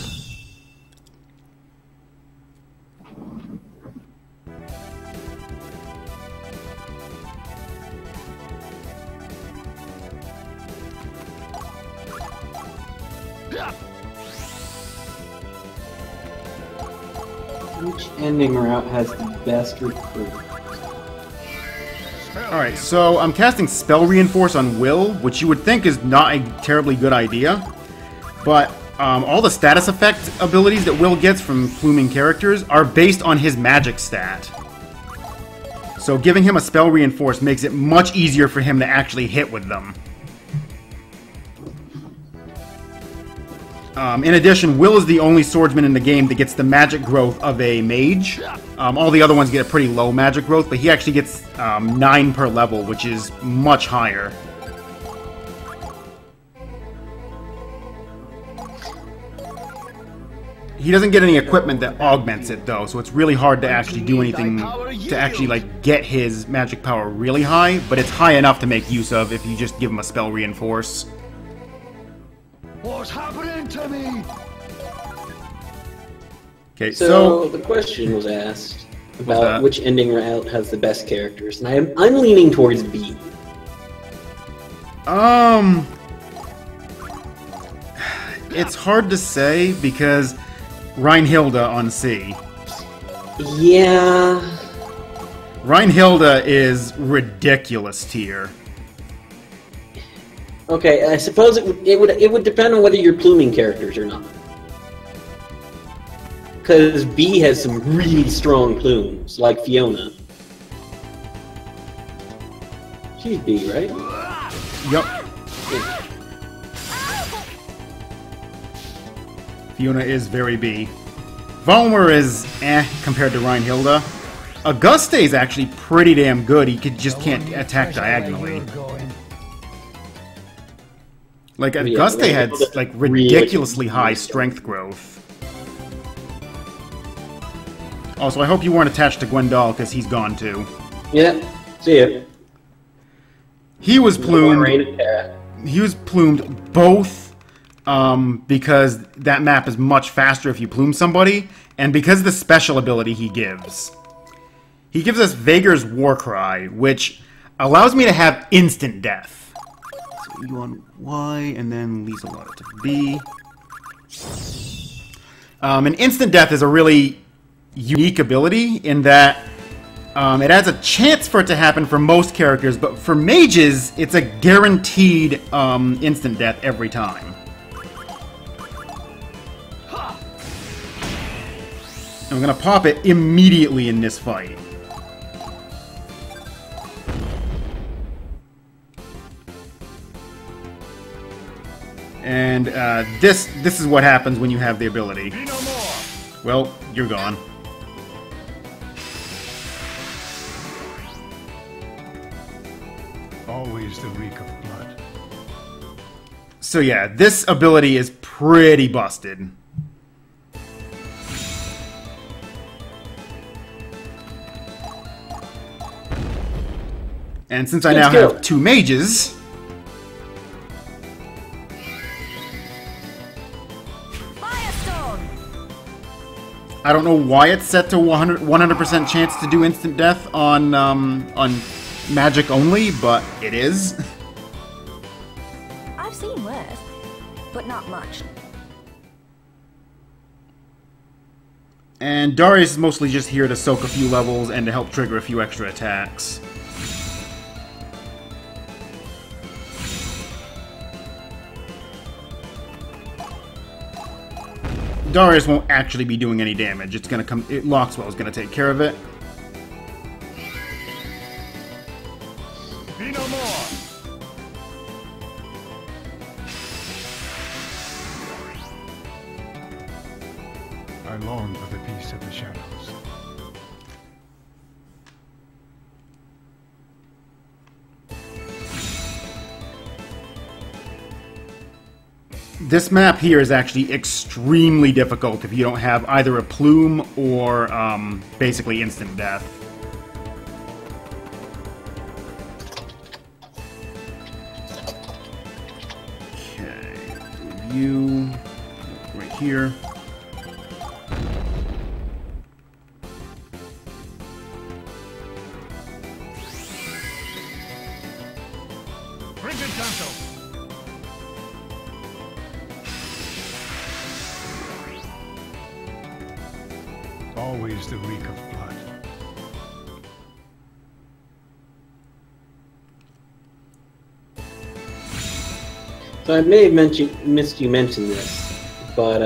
S2: Which ending route has the best recruit?
S1: Alright, so I'm casting Spell Reinforce on Will, which you would think is not a terribly good idea. But all the status effect abilities that Will gets from pluming characters are based on his magic stat. So giving him a Spell Reinforce makes it much easier for him to actually hit with them. In addition, Will is the only swordsman in the game that gets the magic growth of a mage. All the other ones get a pretty low magic growth, but he actually gets 9 per level, which is much higher. He doesn't get any equipment that augments it, though, so it's really hard to actually do anything to actually, like, get his magic power really high, but it's high enough to make use of if you just give him a Spell Reinforce.
S6: What's happening to me?
S1: Okay,
S2: So the question was asked about which ending route has the best characters, and I'm leaning towards B.
S1: It's hard to say because Reinhilda on C.
S2: Yeah.
S1: Reinhilda is ridiculous tier.
S2: Okay, I suppose it would depend on whether you're pluming characters or not. Because B has some really strong plumes, like Fiona. She's B, right?
S1: Yup.
S2: Yeah.
S1: Fiona is very B. Volmer is compared to Reinhilda. Auguste is actually pretty damn good. He just can't attack diagonally. Like, Auguste had, like, ridiculously high strength growth. Also, I hope you weren't attached to Gwendal, because he's gone too.
S2: Yeah, see ya.
S1: He was plumed. He was plumed both because that map is much faster if you plume somebody, and because of the special ability he gives. He gives us Vaegar's Warcry, which allows me to have instant death. So you on Y, and then Lieselot to B. And instant death is a really unique ability in that it has a chance for it to happen for most characters, but for mages, it's a guaranteed instant death every time. I'm gonna pop it immediately in this fight. And this is what happens when you have the ability. Well, you're gone.
S3: Always the reek of blood.
S1: So yeah, this ability is pretty busted. And since I now have 2 mages... I don't know why it's set to 100% chance to do instant death on magic only, but it is.
S7: I've seen worse, but not much.
S1: And Darius is mostly just here to soak a few levels and to help trigger a few extra attacks. Darius won't actually be doing any damage. It's gonna come. Loxwell's gonna take care of it.
S3: Be no more. I long for the peace of the shadows.
S1: This map here is actually extremely difficult if you don't have either a plume or basically instant death. Okay, you right here.
S3: Bring it, Danto. Always the reek of blood.
S2: So I may have missed you mention this, but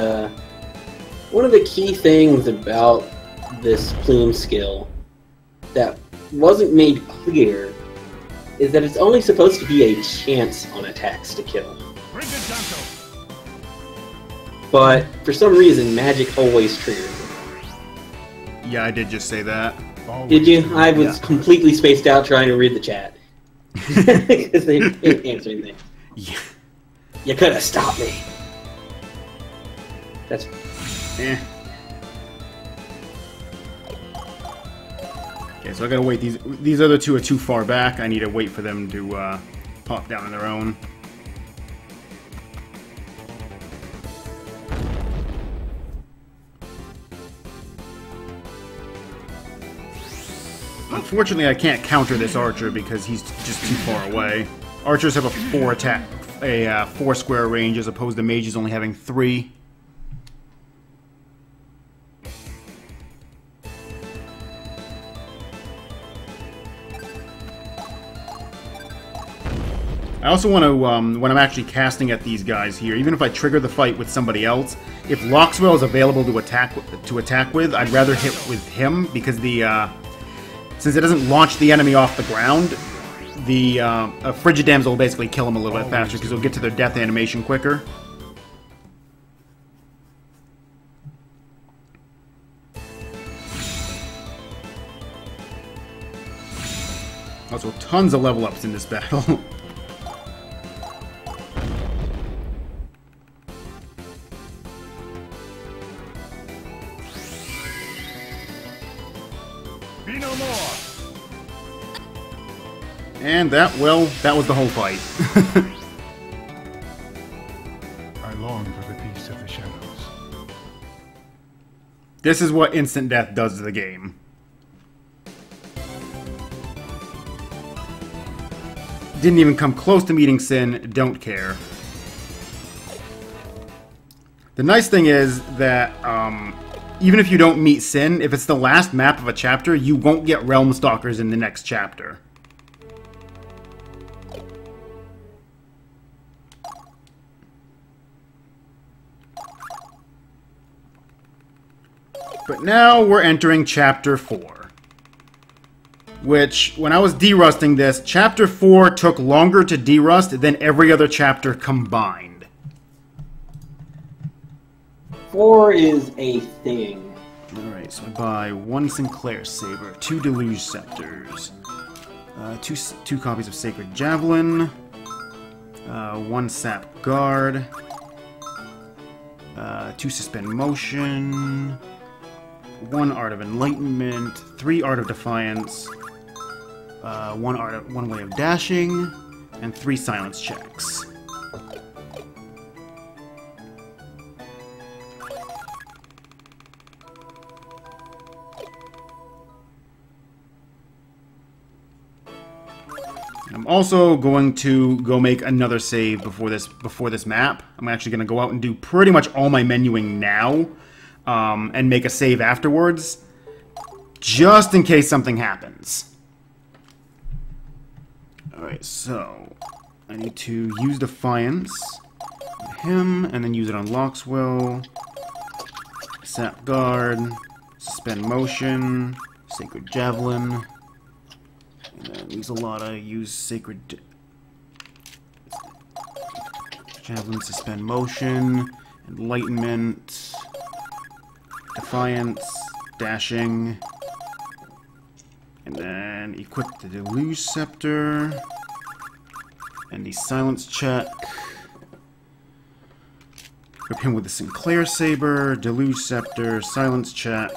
S2: one of the key things about this Plume skill that wasn't made clear is that it's only supposed to be a chance on attacks to kill.
S3: Bring it, Danto.
S2: But for some reason, magic always triggers it.
S1: Yeah, I did just say that.
S3: Always
S2: Did you?
S3: the
S2: I
S3: reek
S2: was
S3: of
S2: completely spaced out trying to read the chat. Because they didn't answer anything.
S1: Yeah.
S2: You could have stopped me. That's...
S1: Eh. Okay, so I gotta wait. These other two are too far back. I need to wait for them to pop down on their own. Unfortunately, I can't counter this archer because he's just too far away. Archers have a 4 square range as opposed to mages only having 3. I also want to, when I'm actually casting at these guys here, even if I trigger the fight with somebody else, if Loxwell is available to attack with, I'd rather hit with him because since it doesn't launch the enemy off the ground, the Frigid Damsel will basically kill him a little bit faster because he'll get to their death animation quicker. Also, tons of level ups in this battle.
S3: Be no more.
S1: And that was the whole fight.
S3: I long for the peace of the shadows.
S1: This is what instant death does to the game. Didn't even come close to meeting Sin, don't care. The nice thing is that even if you don't meet Sin, if it's the last map of a chapter, you won't get Realm Stalkers in the next chapter. But now we're entering Chapter 4. Which, when I was derusting this, Chapter 4 took longer to derust than every other chapter combined.
S2: 4 is a thing.
S1: Alright, so I buy 1 Sinclair Saber, 2 Deluge Scepters, 2 copies of Sacred Javelin, 1 Sap Guard, 2 Suspend Motion, 1 Art of Enlightenment, 3 Art of Defiance, one way of dashing, and 3 silence checks. I'm also going to go make another save before this map. I'm actually going to go out and do pretty much all my menuing now, and make a save afterwards, just in case something happens. Alright, so I need to use Defiance on him, and then use it on Loxwell, Sap Guard, Suspend Motion, Sacred Javelin. And then use a lot of Sacred Javelin, Suspend Motion, Enlightenment, Defiance, Dashing, and then equip the Deluge Scepter, and the Silence Check. Equip him with the Sinclair Saber, Deluge Scepter, Silence Check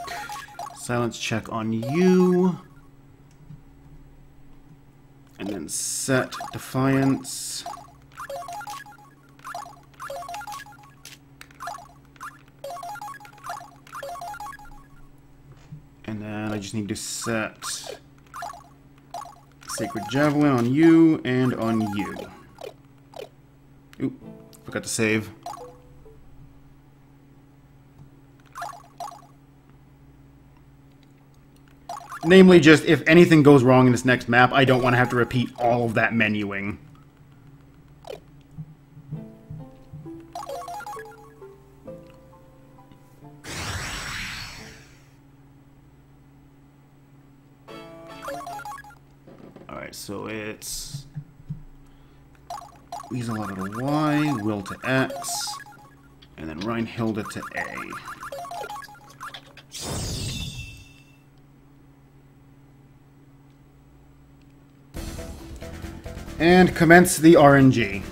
S1: on you. And then set Defiance. And then I just need to set Sacred Javelin on you and on you. Oop, forgot to save. Namely, just if anything goes wrong in this next map, I don't want to have to repeat all of that menuing. Alright, so it's Weasel out of Y, Will to X, and then Reinhilde to A. And commence the RNG.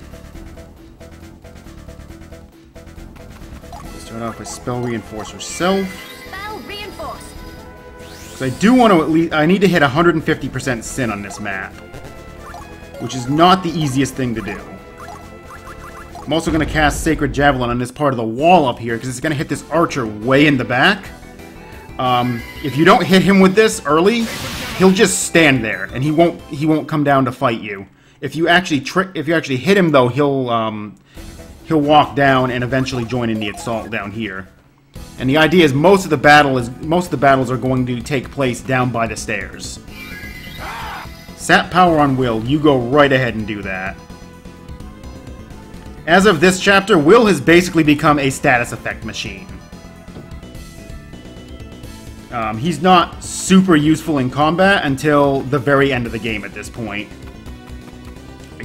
S1: Start off with Spell Reinforcer Self.
S7: Spell reinforced.
S1: So I do want to I need to hit 150% Sin on this map, which is not the easiest thing to do. I'm also going to cast Sacred Javelin on this part of the wall up here, because it's going to hit this archer way in the back. If you don't hit him with this early, he'll just stand there, and he won't come down to fight you. If you actually hit him, though, he'll walk down and eventually join in the assault down here. And the idea is most of the battles are going to take place down by the stairs. Sap Power on Will, you go right ahead and do that. As of this chapter, Will has basically become a status effect machine. He's not super useful in combat until the very end of the game at this point.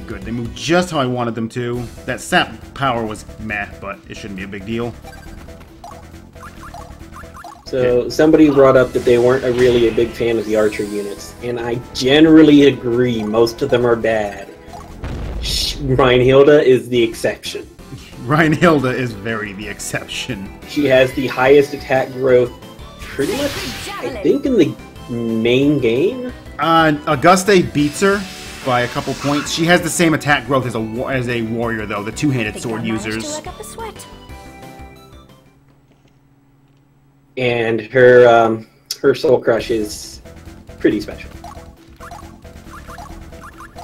S1: Good, they moved just how I wanted them to. That sap power was meh, but it shouldn't be a big deal.
S2: So somebody brought up that they weren't really a big fan of the archer units, and I generally agree. Most of them are bad. Reinhilde is the exception.
S1: Reinhilde is very the exception.
S2: She has the highest attack growth, pretty much, I think, in the main game.
S1: Auguste beats her by a couple points. She has the same attack growth as a warrior, though, the two-handed sword users.
S2: And her Soul Crush is pretty special.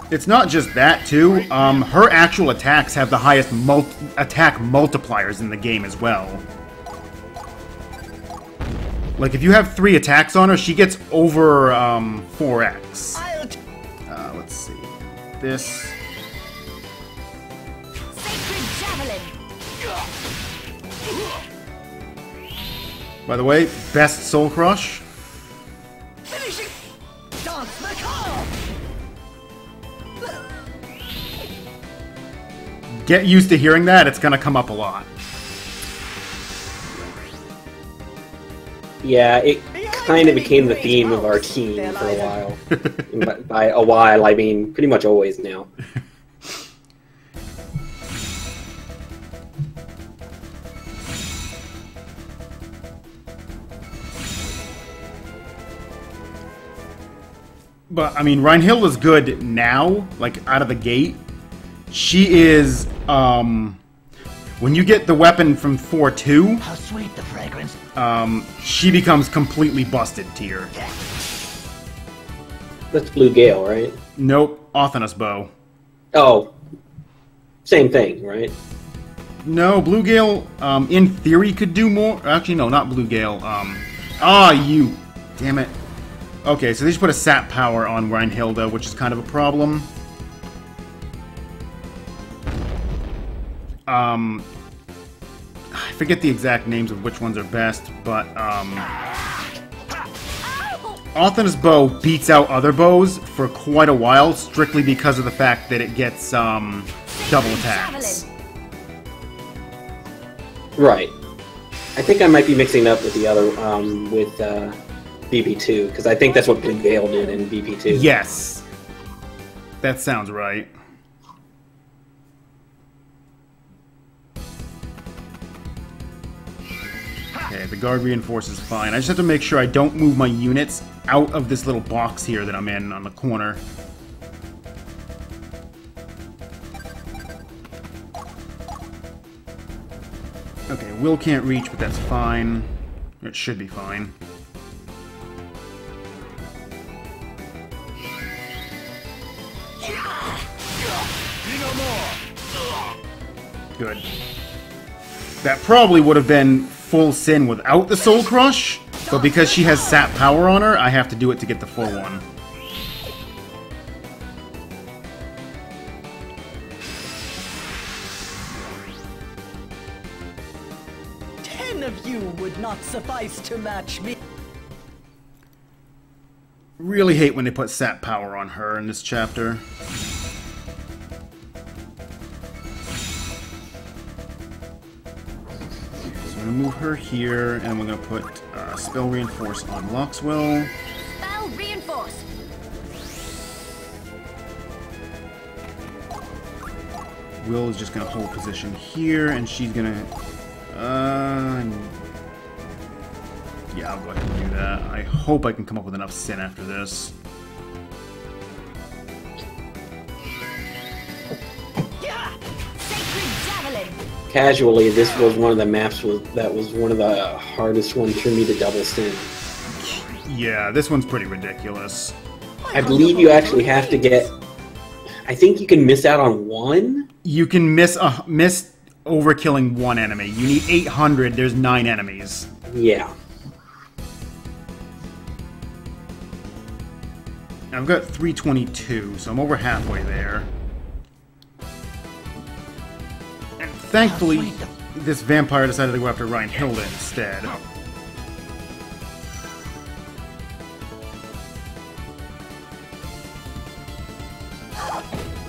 S1: It's not just that, too. Her actual attacks have the highest attack multipliers in the game as well. Like, if you have 3 attacks on her, she gets over 4x. Let's see. This.
S7: Sacred Javelin.
S1: By the way, best Soul Crush.
S4: Finishing. Dance Macabre.
S1: Get used to hearing that, it's gonna come up a lot.
S2: Yeah, it kind of became the theme of our team for a while. And by a while, I mean pretty much always now.
S1: But, I mean, Reinhilda's good now, like, out of the gate. She is, when you get the weapon from 4-2...
S6: How sweet the fragrance.
S1: She becomes completely busted tier.
S2: That's Blue Gale, right?
S1: Nope, Othanus bow.
S2: Oh, same thing, right?
S1: No, Blue Gale, in theory, could do more. Actually, no, not Blue Gale. You. Damn it. Okay, so they just put a sap power on Reinhilda, which is kind of a problem. I forget the exact names of which ones are best, but, Othanus bow beats out other bows for quite a while, strictly because of the fact that it gets, double attacks.
S2: Right. I think I might be mixing up with the other, with, BP2, because I think that's what Blue Gale did in BP2.
S1: Yes. That sounds right. Okay, the guard reinforce is fine. I just have to make sure I don't move my units out of this little box here that I'm in on the corner. Okay, Will can't reach, but that's fine. It should be fine. Good. That probably would have been full sin without the Soul Crush, but because she has sap power on her, I have to do it to get the full one.
S8: Of you would not suffice to match me.
S1: Really hate when they put sap power on her in this chapter. So I'm gonna move her here, and we're gonna put spell reinforce on Loxwell.
S7: Spell reinforce.
S1: Will is just gonna hold position here, and she's gonna. Yeah, I'll go ahead and do that. I hope I can come up with enough sin after this.
S7: Sacred javelin.
S2: Casually, this was one of the maps that was one of the hardest ones for me to double sin.
S1: Yeah, this one's pretty ridiculous.
S2: I believe you actually have to get... I think you can miss out on one?
S1: You can miss overkilling one enemy. You need 800, there's 9 enemies.
S2: Yeah.
S1: I've got 322, so I'm over halfway there. And thankfully, this vampire decided to go after Reinhilda instead.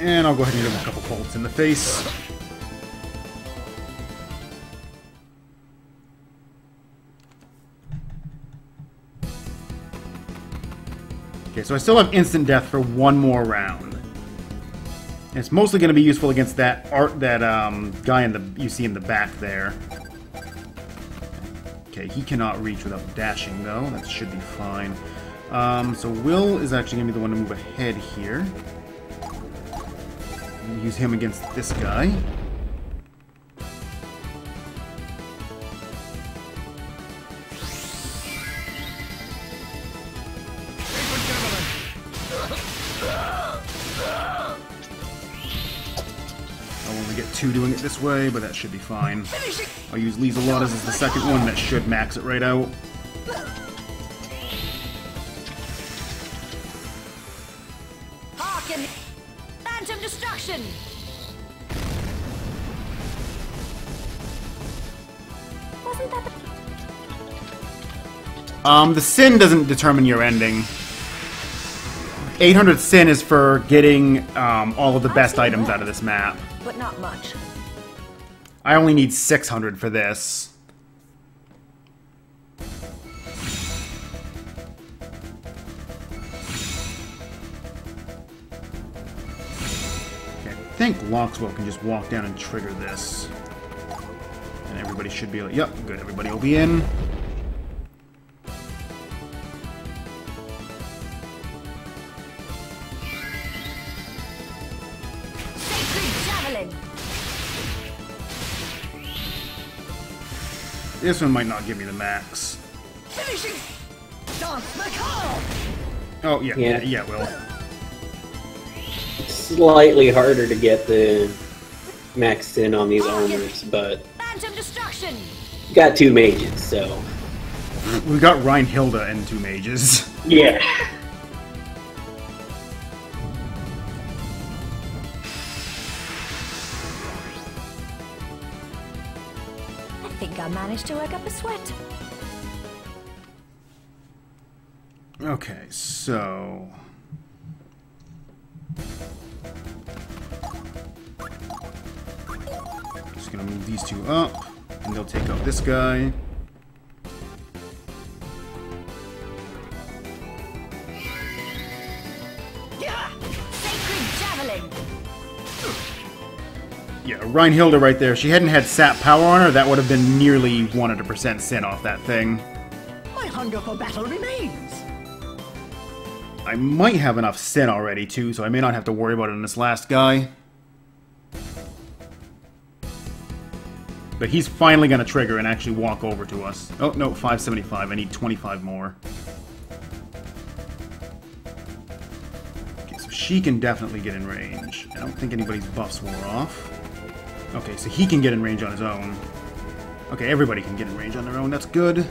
S1: And I'll go ahead and give him a couple bolts in the face. Okay, so I still have instant death for one more round. And it's mostly going to be useful against that guy you see in the back there. Okay, he cannot reach without dashing though. That should be fine. So Will is actually going to be the one to move ahead here. Use him against this guy. I'll only get 2 doing it this way, but that should be fine. I'll use Lieselotta's as the second one. That should max it right out.
S7: Hearken. Phantom destruction.
S5: Wasn't that
S1: The sin doesn't determine your ending. 800 sin is for getting all of the best items out of this map.
S7: But not much.
S1: I only need 600 for this. Okay, I think Loxwell can just walk down and trigger this. And everybody should be able... Yep, good. Everybody will be in. This one might not give me the max.
S8: Finishing dance macabre.
S1: Oh, yeah,
S2: Yeah.
S1: yeah, it will.
S2: Slightly harder to get the maxed in on these armors, but
S7: Phantom destruction.
S2: got 2 mages, so
S1: We got Reinhilda and 2 mages.
S2: yeah.
S7: I think I managed to work up a sweat.
S1: Okay, so... Just gonna move these 2 up, and they'll take out this guy.
S7: Sacred javelin.
S1: Yeah, Reinhilda right there. If she hadn't had sap power on her, that would have been nearly 100% sin off that thing.
S8: My hunger for battle remains.
S1: I might have enough sin already, too, so I may not have to worry about it on this last guy. But he's finally going to trigger and actually walk over to us. Oh, no, 575. I need 25 more. Okay, so she can definitely get in range. I don't think anybody's buffs wore off. Okay, so he can get in range on his own. Okay, everybody can get in range on their own. That's good.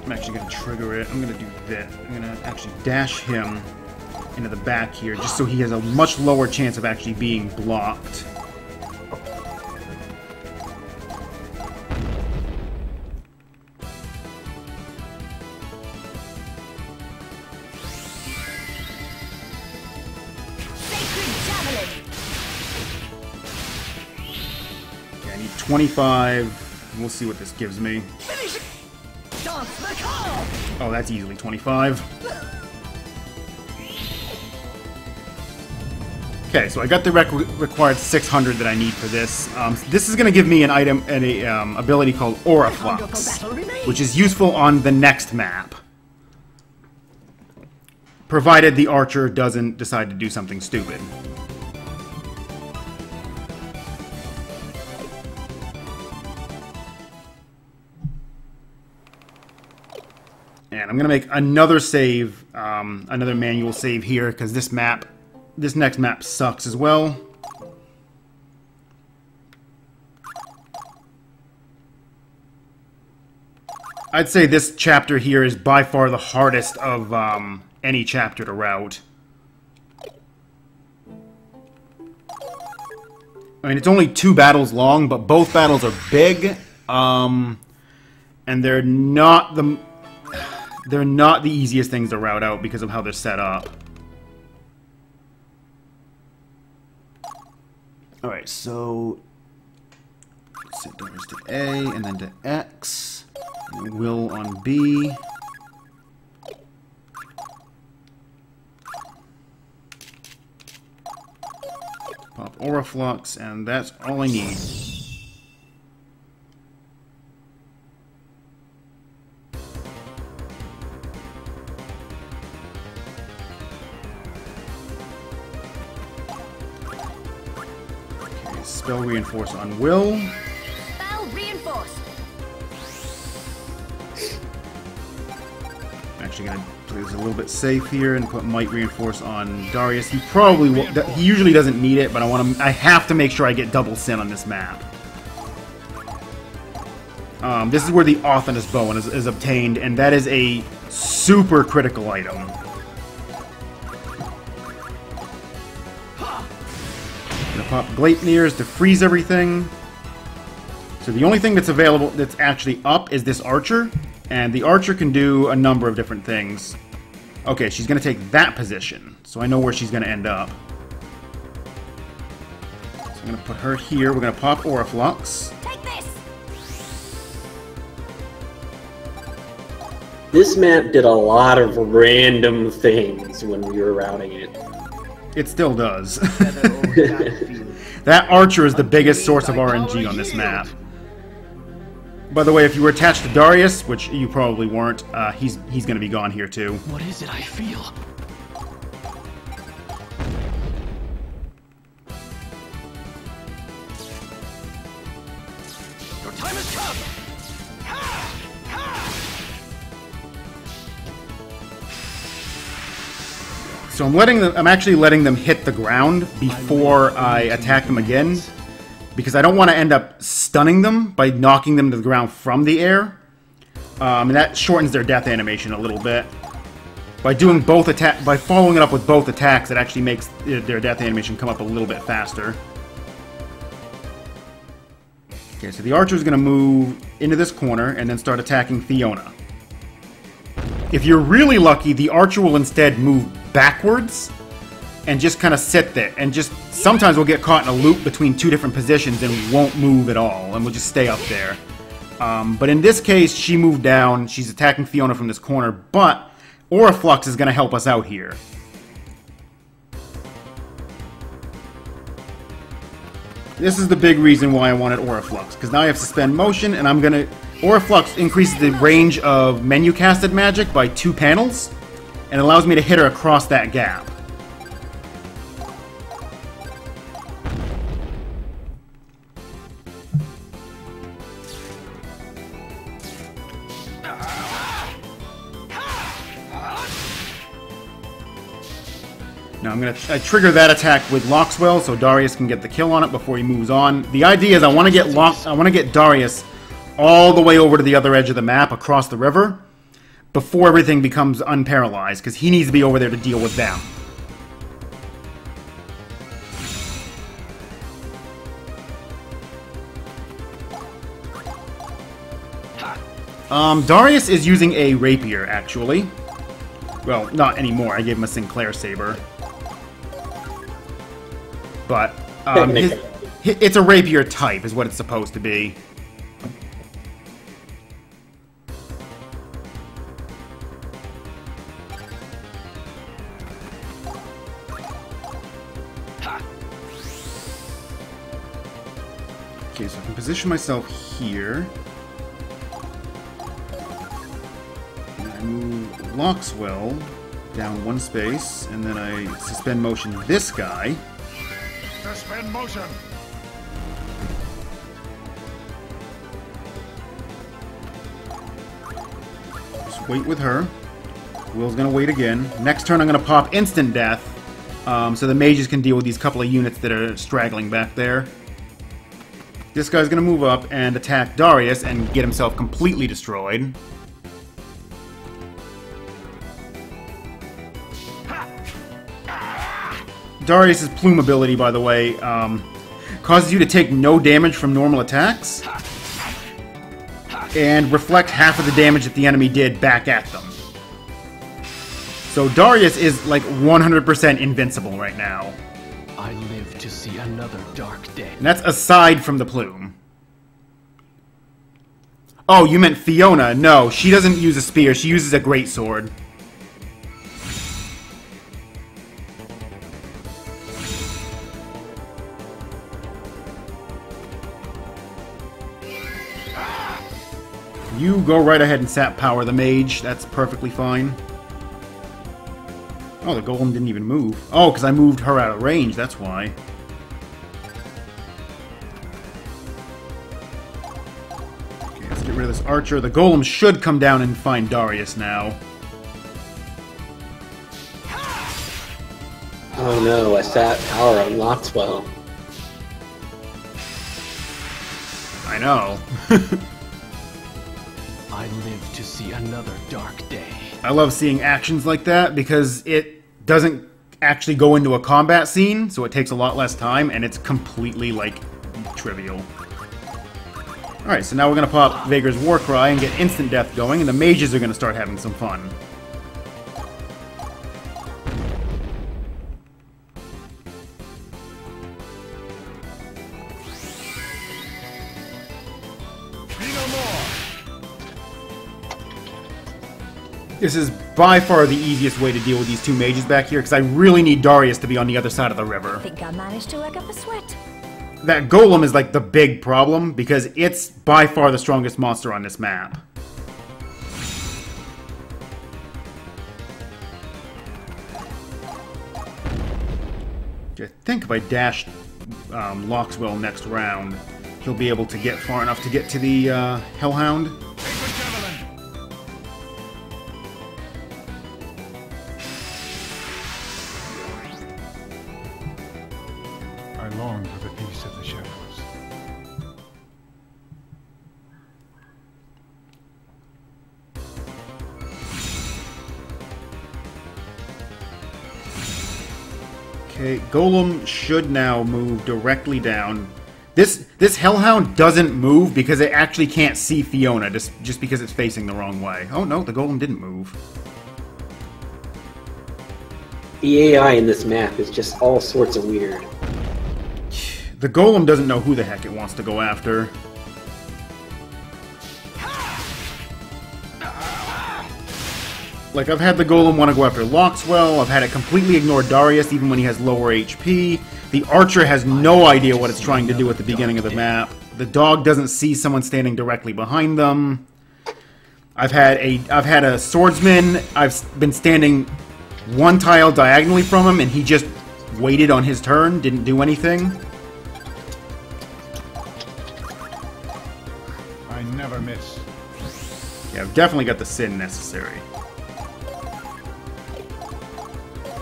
S1: I'm actually going to trigger it. I'm going to do that. I'm going to actually dash him into the back here, just so he has a much lower chance of actually being blocked.
S7: Sacred javelin.
S1: Okay, I need 25. We'll see what this gives me.
S8: Finishing dance macabre.
S1: Oh, that's easily 25. Okay, so I got the required 600 that I need for this. This is going to give me an item and a ability called Aura Flux, which is useful on the next map, provided the archer doesn't decide to do something stupid. And I'm going to make another save, another manual save here, because this next map sucks as well. I'd say this chapter here is by far the hardest of any chapter to route. I mean, it's only 2 battles long, but both battles are big, and they're not the easiest things to route out because of how they're set up. Alright, so set doors to A and then to X. And Will on B. Pop Aura Flux, and that's all I need. Spell Reinforce on Will.
S7: Spell reinforced.
S1: I'm actually going to play this a little bit safe here and put Might Reinforce on Darius. He probably will, he usually doesn't need it, but I have to make sure I get double sin on this map. This is where the Authenus Bow is obtained, and that is a super critical item. Pop Gleipnirs to freeze everything. So the only thing that's available that's actually up is this archer, and the archer can do a number of different things. Okay, she's going to take that position, so I know where she's going to end up. So I'm going to put her here. We're going to pop Aura Flux.
S7: Take this.
S2: This map did a lot of random things when we were routing it.
S1: It still does. That archer is the biggest source of RNG on this map. By the way, if you were attached to Darius, which you probably weren't, he's going to be gone here too.
S6: What is it I feel? Your time has come!
S1: So I'm actually letting them hit the ground before I attack them again, because I don't want to end up stunning them by knocking them to the ground from the air. And that shortens their death animation a little bit. By following it up with both attacks, it actually makes their death animation come up a little bit faster. Okay, so the archer's going to move into this corner and then start attacking Fiona. If you're really lucky, the archer will instead move backwards and just kind of sit there. And just sometimes we'll get caught in a loop between two different positions and won't move at all, and we'll just stay up there. But in this case, she moved down. She's attacking Fiona from this corner, but Auraflux is going to help us out here. This is the big reason why I wanted Auraflux, because now I have Suspend Motion, and I'm going to... Auraflux increases the range of menu casted magic by 2 panels, and allows me to hit her across that gap. Now I'm going to trigger that attack with Loxwell so Darius can get the kill on it before he moves on. The idea is I want to get Darius all the way over to the other edge of the map across the river before everything becomes unparalyzed, because he needs to be over there to deal with them. Darius is using a rapier, actually. Well, not anymore. I gave him a Sinclair saber. But it's a rapier type, is what it's supposed to be. Okay, so I can position myself here. And I move Loxwell down 1 space, and then I suspend motion this guy.
S3: Suspend motion.
S1: Just wait with her. Will's gonna wait again. Next turn I'm gonna pop Instant Death, so the mages can deal with these couple of units that are straggling back there. This guy's gonna move up and attack Darius and get himself completely destroyed. Darius' Plume ability, by the way, causes you to take no damage from normal attacks and reflect half of the damage that the enemy did back at them. So Darius is like 100% invincible right now.
S4: I live to see another dark day.
S1: And that's aside from the Plume. Oh, you meant Fiona. No, she doesn't use a spear. She uses a greatsword. You go right ahead and sap power the mage. That's perfectly fine. Oh, the golem didn't even move. Oh, because I moved her out of range. That's why. Okay, let's get rid of this archer. The golem should come down and find Darius now.
S2: Oh no, I sat power on Loxwell.
S1: I know.
S4: I live to see another dark day.
S1: I love seeing actions like that because it doesn't actually go into a combat scene, so it takes a lot less time, and it's completely, like, trivial. Alright, so now we're gonna pop Vaegr's Warcry and get instant death going, and the mages are gonna start having some fun. This is by far the easiest way to deal with these two mages back here, because I really need Darius to be on the other side of the river.
S7: I think I managed to work up a sweat.
S1: That golem is like the big problem, because it's by far the strongest monster on this map. I think if I dashed Loxwell next round, he'll be able to get far enough to get to the Hellhound.
S3: I long for the peace of the shadows.
S1: Okay, Golem should now move directly down. This Hellhound doesn't move because it actually can't see Fiona, just because it's facing the wrong way. Oh no, the Golem didn't move.
S2: The AI in this map is just all sorts of weird.
S1: The Golem doesn't know who the heck it wants to go after. Like, I've had the Golem want to go after Loxwell, I've had it completely ignore Darius even when he has lower HP. The Archer has no idea what it's trying to do at the beginning of the map. The dog doesn't see someone standing directly behind them. I've had a Swordsman, I've been standing one tile diagonally from him and he just waited on his turn, didn't do anything.
S3: I never miss.
S1: Yeah, I've definitely got the Sin necessary.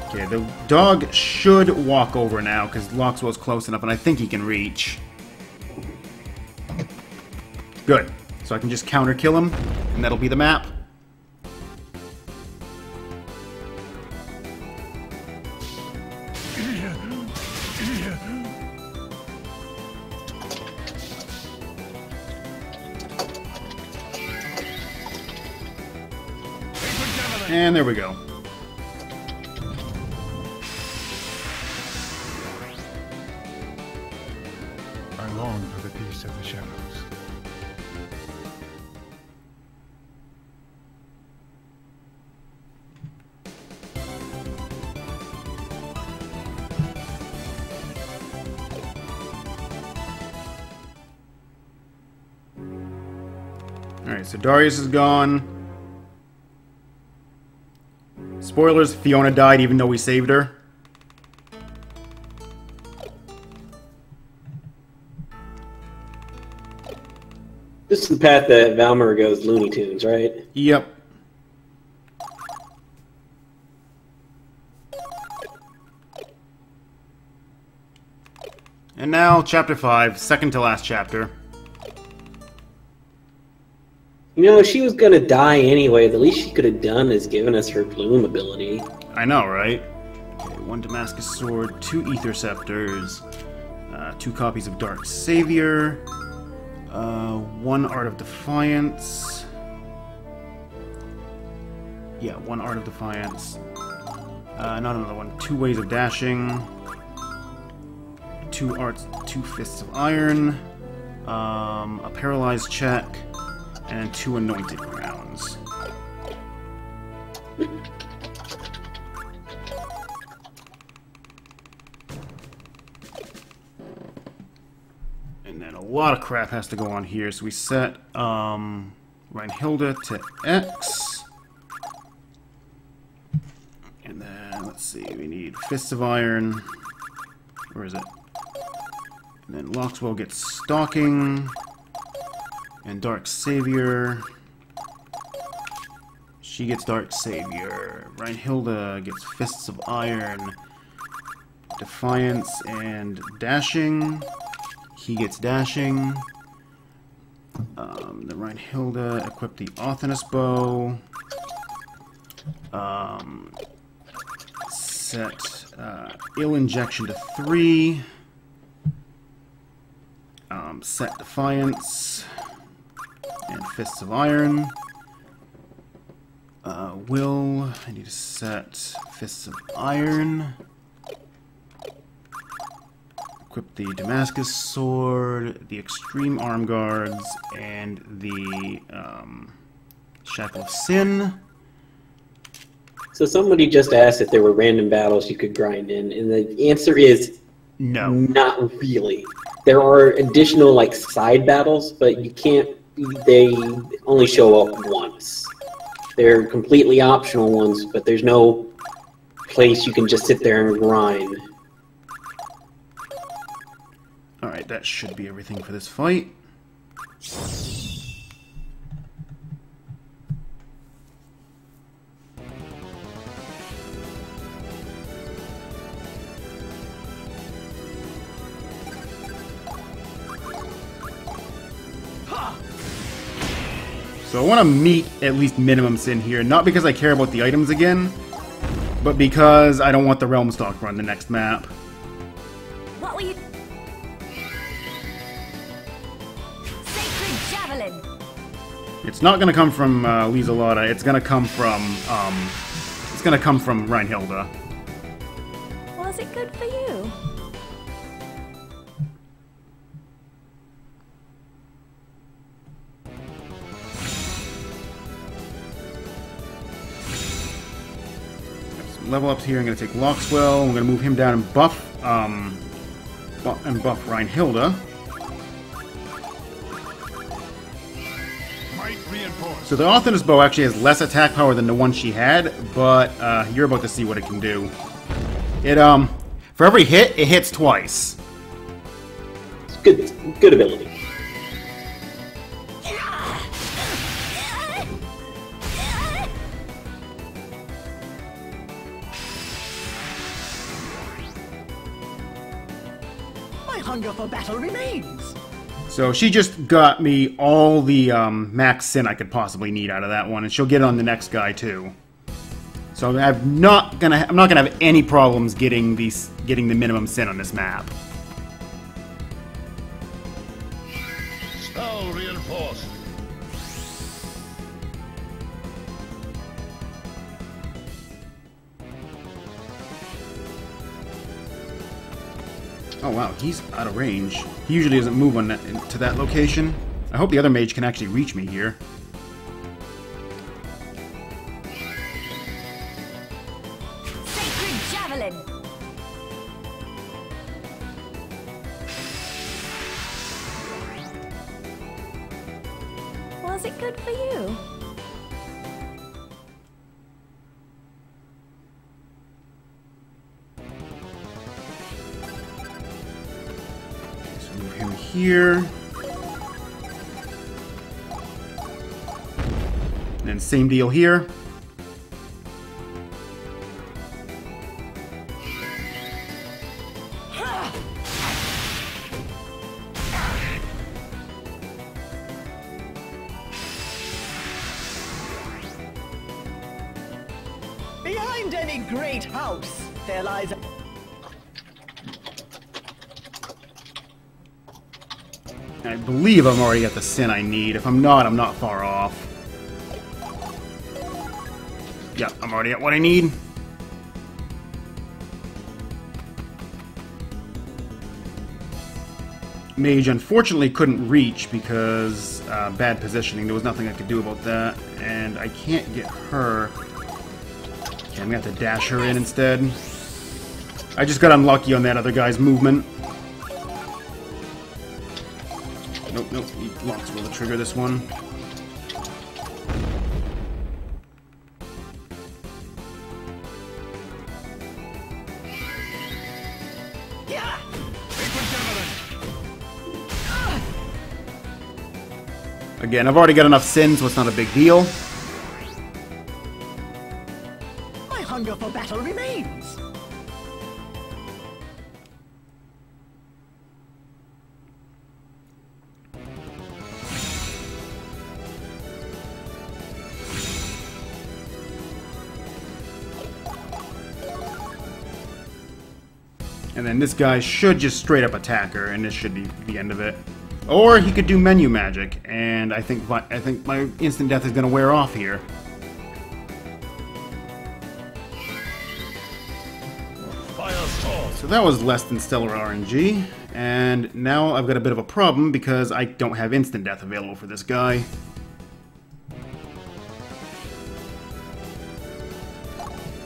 S1: Okay, the dog should walk over now, because Loxwell's close enough, and I think he can reach. Good. So I can just counter-kill him, and that'll be the map. And there we go.
S3: I long for the peace of the shadows.
S1: Alright, so Darius is gone. Spoilers, Fiona died even though we saved her.
S2: This is the path that Valmer goes Looney Tunes, right?
S1: Yep. And now, Chapter 5, second to last chapter.
S2: You know, if she was gonna die anyway, the least she could have done is given us her Plume ability.
S1: I know, right? Okay, 1 Damascus Sword, 2 Ether Scepters, 2 copies of Dark Savior, 1 Art of Defiance. Yeah, 1 Art of Defiance. Not another one. 2 Ways of Dashing. 2 Fists of Iron. A Paralyzed Check. And 2 Anointed Crowns. And then a lot of crap has to go on here, so we set Reinhilda to X. And then, let's see, we need Fists of Iron. Where is it? And then Loxwell gets Stalking. And Dark Savior. She gets Dark Savior. Reinhilda gets Fists of Iron. Defiance and Dashing. He gets Dashing. The Reinhilda equipped the Othinus Bow. Set Ill Injection to 3. Set Defiance. And Fists of Iron. I need to set Fists of Iron. Equip the Damascus Sword, the Extreme Arm Guards, and the Shackle of Sin.
S2: So somebody just asked if there were random battles you could grind in, and the answer is
S1: no.
S2: Not really. There are additional, like, side battles, but you can't. They only show up once. They're completely optional ones, but there's no place you can just sit there and grind.
S1: Alright, that should be everything for this fight. So I want to meet at least minimum sin here, not because I care about the items again, but because I don't want the Realm Stalker on the next map.
S7: What were you... Sacred Javelin!
S1: It's not going to come from Lieselada, it's going to come from, Reinhilda.
S7: Was it good for you?
S1: Level ups here. I'm going to take Loxwell. I'm going to move him down and buff Reinhilda. So the Arthenis bow actually has less attack power than the one she had, but you're about to see what it can do. It for every hit, it hits twice.
S2: It's good ability.
S8: Hunger for battle remains.
S1: So she just got me all the max sin I could possibly need out of that one, and she'll get it on the next guy too. So I'm not gonna have any problems getting the minimum sin on this map.
S6: Spell reinforced.
S1: Oh wow, he's out of range. He usually doesn't move on to that location. I hope the other mage can actually reach me here.
S7: Sacred Javelin! Was it good for you?
S1: Move him here. And then same deal here.
S8: Behind any great house, there lies a...
S1: I believe I'm already at the sin I need. If I'm not, I'm not far off. Yeah, I'm already at what I need. Mage unfortunately couldn't reach because bad positioning. There was nothing I could do about that. And I can't get her. Okay, I'm gonna have to dash her in instead. I just got unlucky on that other guy's movement. Nope, he locks will trigger this one. Again, I've already got enough sin, so it's not a big deal.
S8: My hunger for battle remains.
S1: And then this guy should just straight up attack her, and this should be the end of it. Or he could do menu magic, and I think my instant death is going to wear off here. So that was less than stellar RNG, and now I've got a bit of a problem because I don't have instant death available for this guy.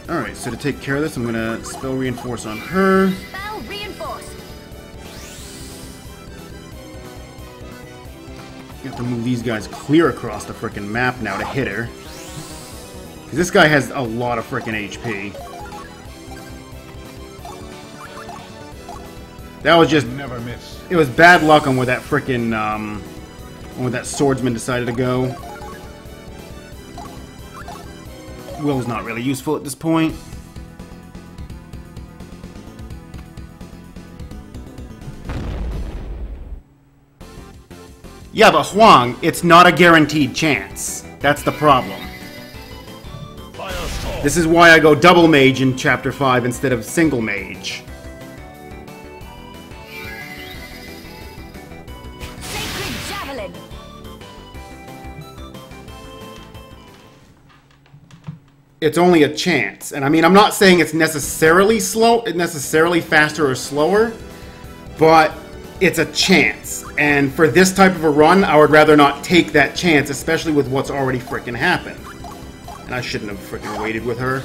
S1: Alright, so to take care of this, I'm going to spell reinforce on her.
S7: Spell reinforce!
S1: You have to move these guys clear across the frickin' map now to hit her. Because this guy has a lot of frickin' HP. That was just...
S3: Never miss.
S1: It was bad luck on where that frickin', where that swordsman decided to go. Will's not really useful at this point. Yeah, but Huang, it's not a guaranteed chance. That's the problem. This is why I go double mage in Chapter 5 instead of single mage.
S7: Sacred Javelin.
S1: It's only a chance. And I mean, I'm not saying it's necessarily faster or slower, but it's a chance. And for this type of a run, I would rather not take that chance, especially with what's already frickin' happened. And I shouldn't have frickin' waited with her.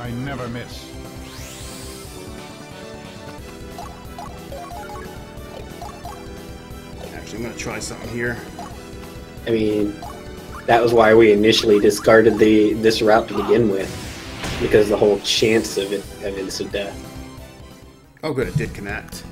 S3: I never miss.
S1: Actually, I'm gonna try something here.
S2: I mean, that was why we initially discarded this route to begin with, because the whole chance of instant death.
S1: Oh good, it did connect.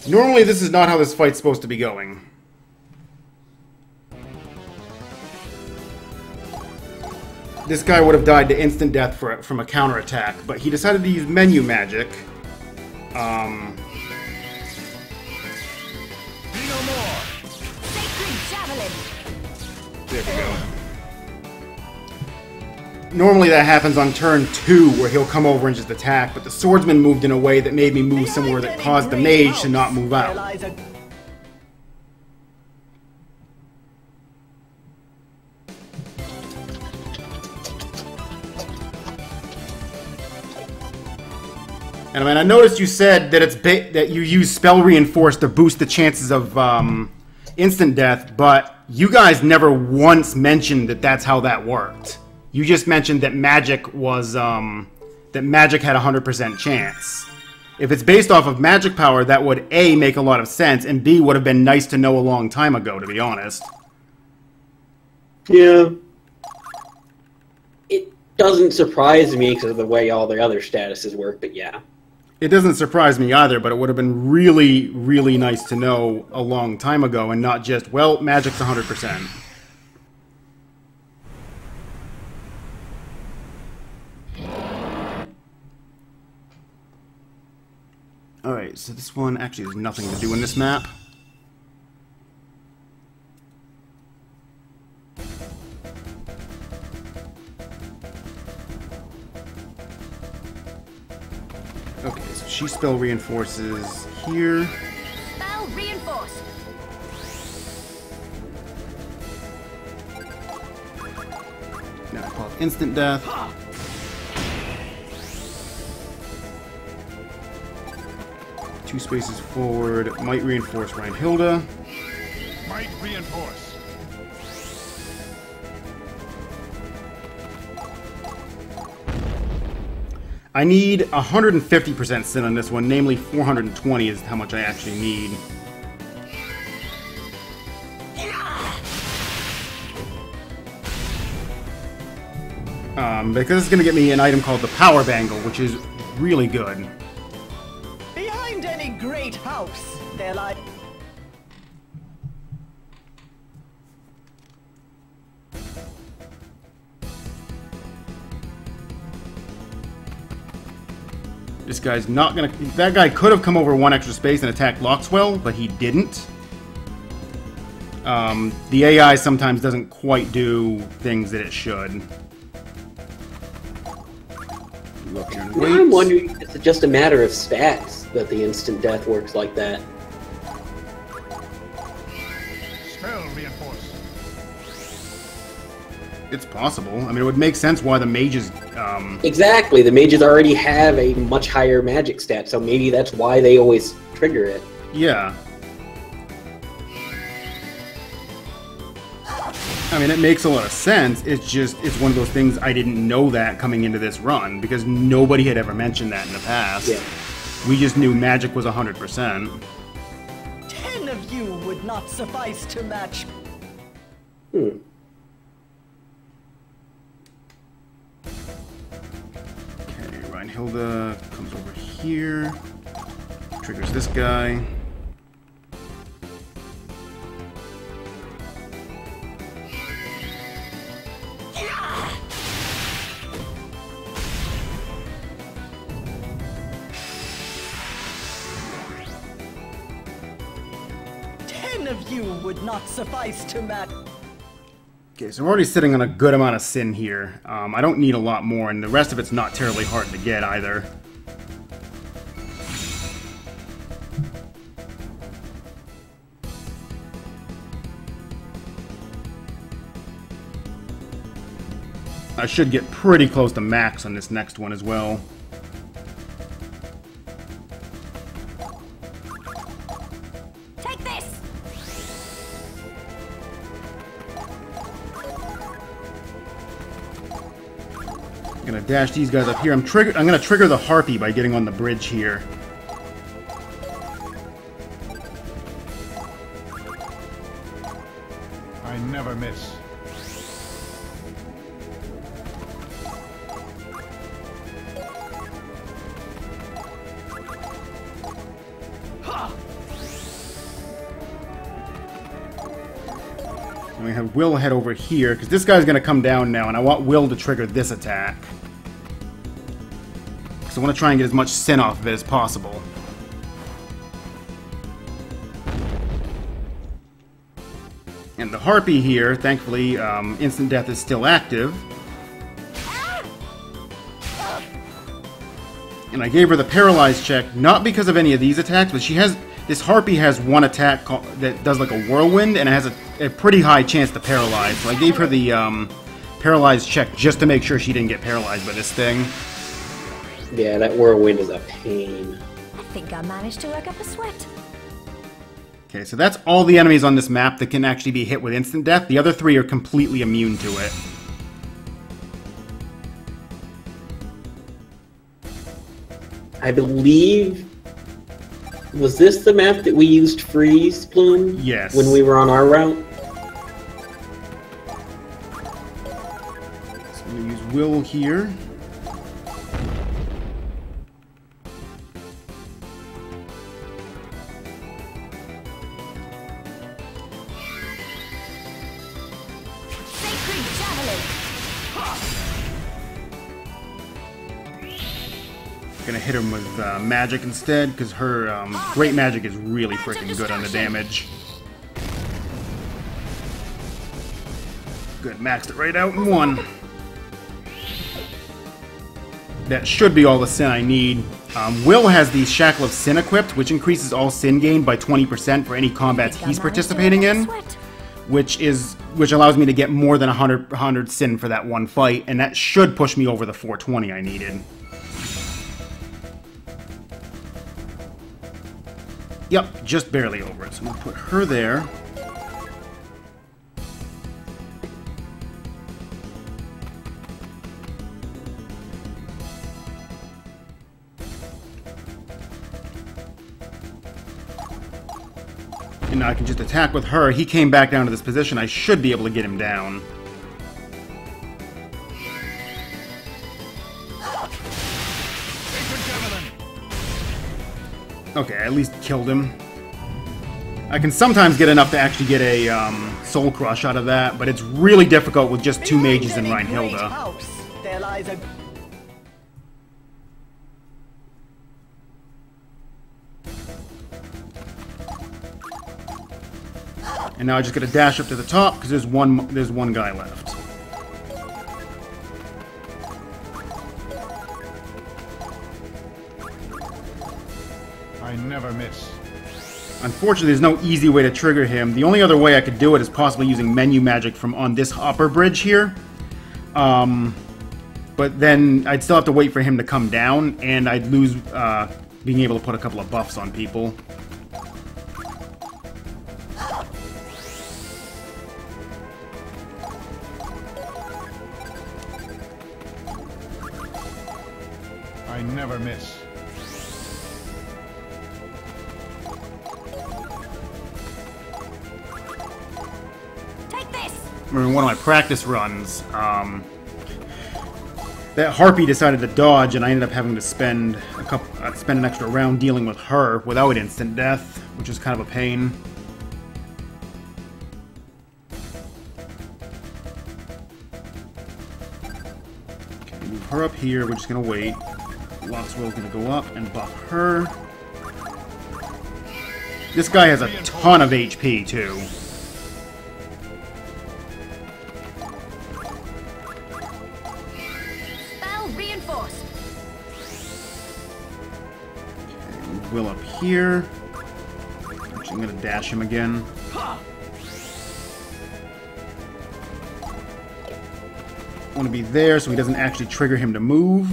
S1: Normally, this is not how this fight's supposed to be going. This guy would have died to instant death from a counterattack, but he decided to use menu magic.
S7: Sacred Javelin.
S1: There we go. Normally that happens on turn 2, where he'll come over and just attack, but the swordsman moved in a way that made me move somewhere that caused the mage to not move out. And I mean, I noticed you said that that you use spell reinforce to boost the chances of instant death, but you guys never once mentioned that that's how that worked. You just mentioned that magic was, that magic had a 100% chance. If it's based off of magic power, that would A, make a lot of sense, and B, would have been nice to know a long time ago, to be honest.
S2: Yeah. It doesn't surprise me because of the way all the other statuses work, but yeah.
S1: It doesn't surprise me either, but it would have been really, really nice to know a long time ago, and not just, well, magic's 100%. Alright, so this one actually has nothing to do in this map. Okay, so she spell reinforces here.
S7: Spell reinforce.
S1: Now I call it instant death. Two spaces forward, might reinforce Reinhilda.
S3: Might reinforce.
S1: I need 150% sin on this one, namely 420 is how much I actually need. Because it's going to get me an item called the Power Bangle, which is really good.
S8: Behind any great house, there lie...
S1: This guy's not gonna... That guy could have come over one extra space and attacked Loxwell, but he didn't. The AI sometimes doesn't quite do things that it should. Look here and wait.
S2: Now I'm wondering if it's just a matter of stats that the instant death works like that.
S3: Spell reinforce.
S1: It's possible. I mean, it would make sense why the mages...
S2: Exactly. The mages already have a much higher magic stat, so maybe that's why they always trigger it.
S1: Yeah. I mean, it makes a lot of sense. It's just, it's one of those things I didn't know that coming into this run, because nobody had ever mentioned that in the past.
S2: Yeah.
S1: We just knew magic was 100%.
S8: 10 of you would not suffice to match.
S2: Hmm.
S1: Okay, Reinhilde comes over here. Triggers this guy.
S8: Of you would not suffice to match.
S1: Okay, so we're already sitting on a good amount of sin here. I don't need a lot more, and the rest of it's not terribly hard to get either. I should get pretty close to max on this next one as well. I'm gonna dash these guys up here. I'm gonna trigger the Harpy by getting on the bridge here.
S3: I never miss.
S1: And we have Will head over here, because this guy's going to come down now, and I want Will to trigger this attack. So I want to try and get as much sin off of it as possible. And the Harpy here, thankfully, instant death is still active. And I gave her the paralyzed check, not because of any of these attacks, but she has... This Harpy has one attack that does like a whirlwind, and it has a pretty high chance to paralyze. So I gave her the paralyzed check just to make sure she didn't get paralyzed by this thing.
S2: Yeah, that whirlwind is a pain.
S7: I think I managed to work up a sweat.
S1: Okay, so that's all the enemies on this map that can actually be hit with instant death. The other three are completely immune to it.
S2: I believe... Was this the map that we used freeze, Plume?
S1: Yes.
S2: When we were on our route?
S1: So I'm going to use Will here.
S7: Sacred Javelin!
S1: Gonna hit him with magic instead, because her great magic is really freaking good on the damage. Good, maxed it right out in one. That should be all the sin I need. Will has the Shackle of Sin equipped, which increases all sin gained by 20% for any combats he's participating in, which allows me to get more than 100 sin for that one fight, and that should push me over the 420 I needed. Yep, just barely over it. So I'm going to put her there. And now I can just attack with her. He came back down to this position. I should be able to get him down. Okay, I at least killed him. I can sometimes get enough to actually get a Soul Crush out of that, but it's really difficult with just two mages and Reinhilde.
S8: There lies a...
S1: And now I just gotta dash up to the top because there's one guy left.
S3: I never miss.
S1: Unfortunately, there's no easy way to trigger him. The only other way I could do it is possibly using menu magic from on this upper bridge here. But then I'd still have to wait for him to come down, and I'd lose being able to put a couple of buffs on people.
S3: I never miss.
S7: Take this!
S1: In one of my practice runs, that Harpy decided to dodge, and I ended up having to spend an extra round dealing with her without instant death, which is kind of a pain. Okay, move her up here. We're just gonna wait. Loxwell's gonna go up and buff her. This guy has a ton of HP too. Will up here. Actually, I'm gonna dash him again. I want to be there so he doesn't actually trigger him to move.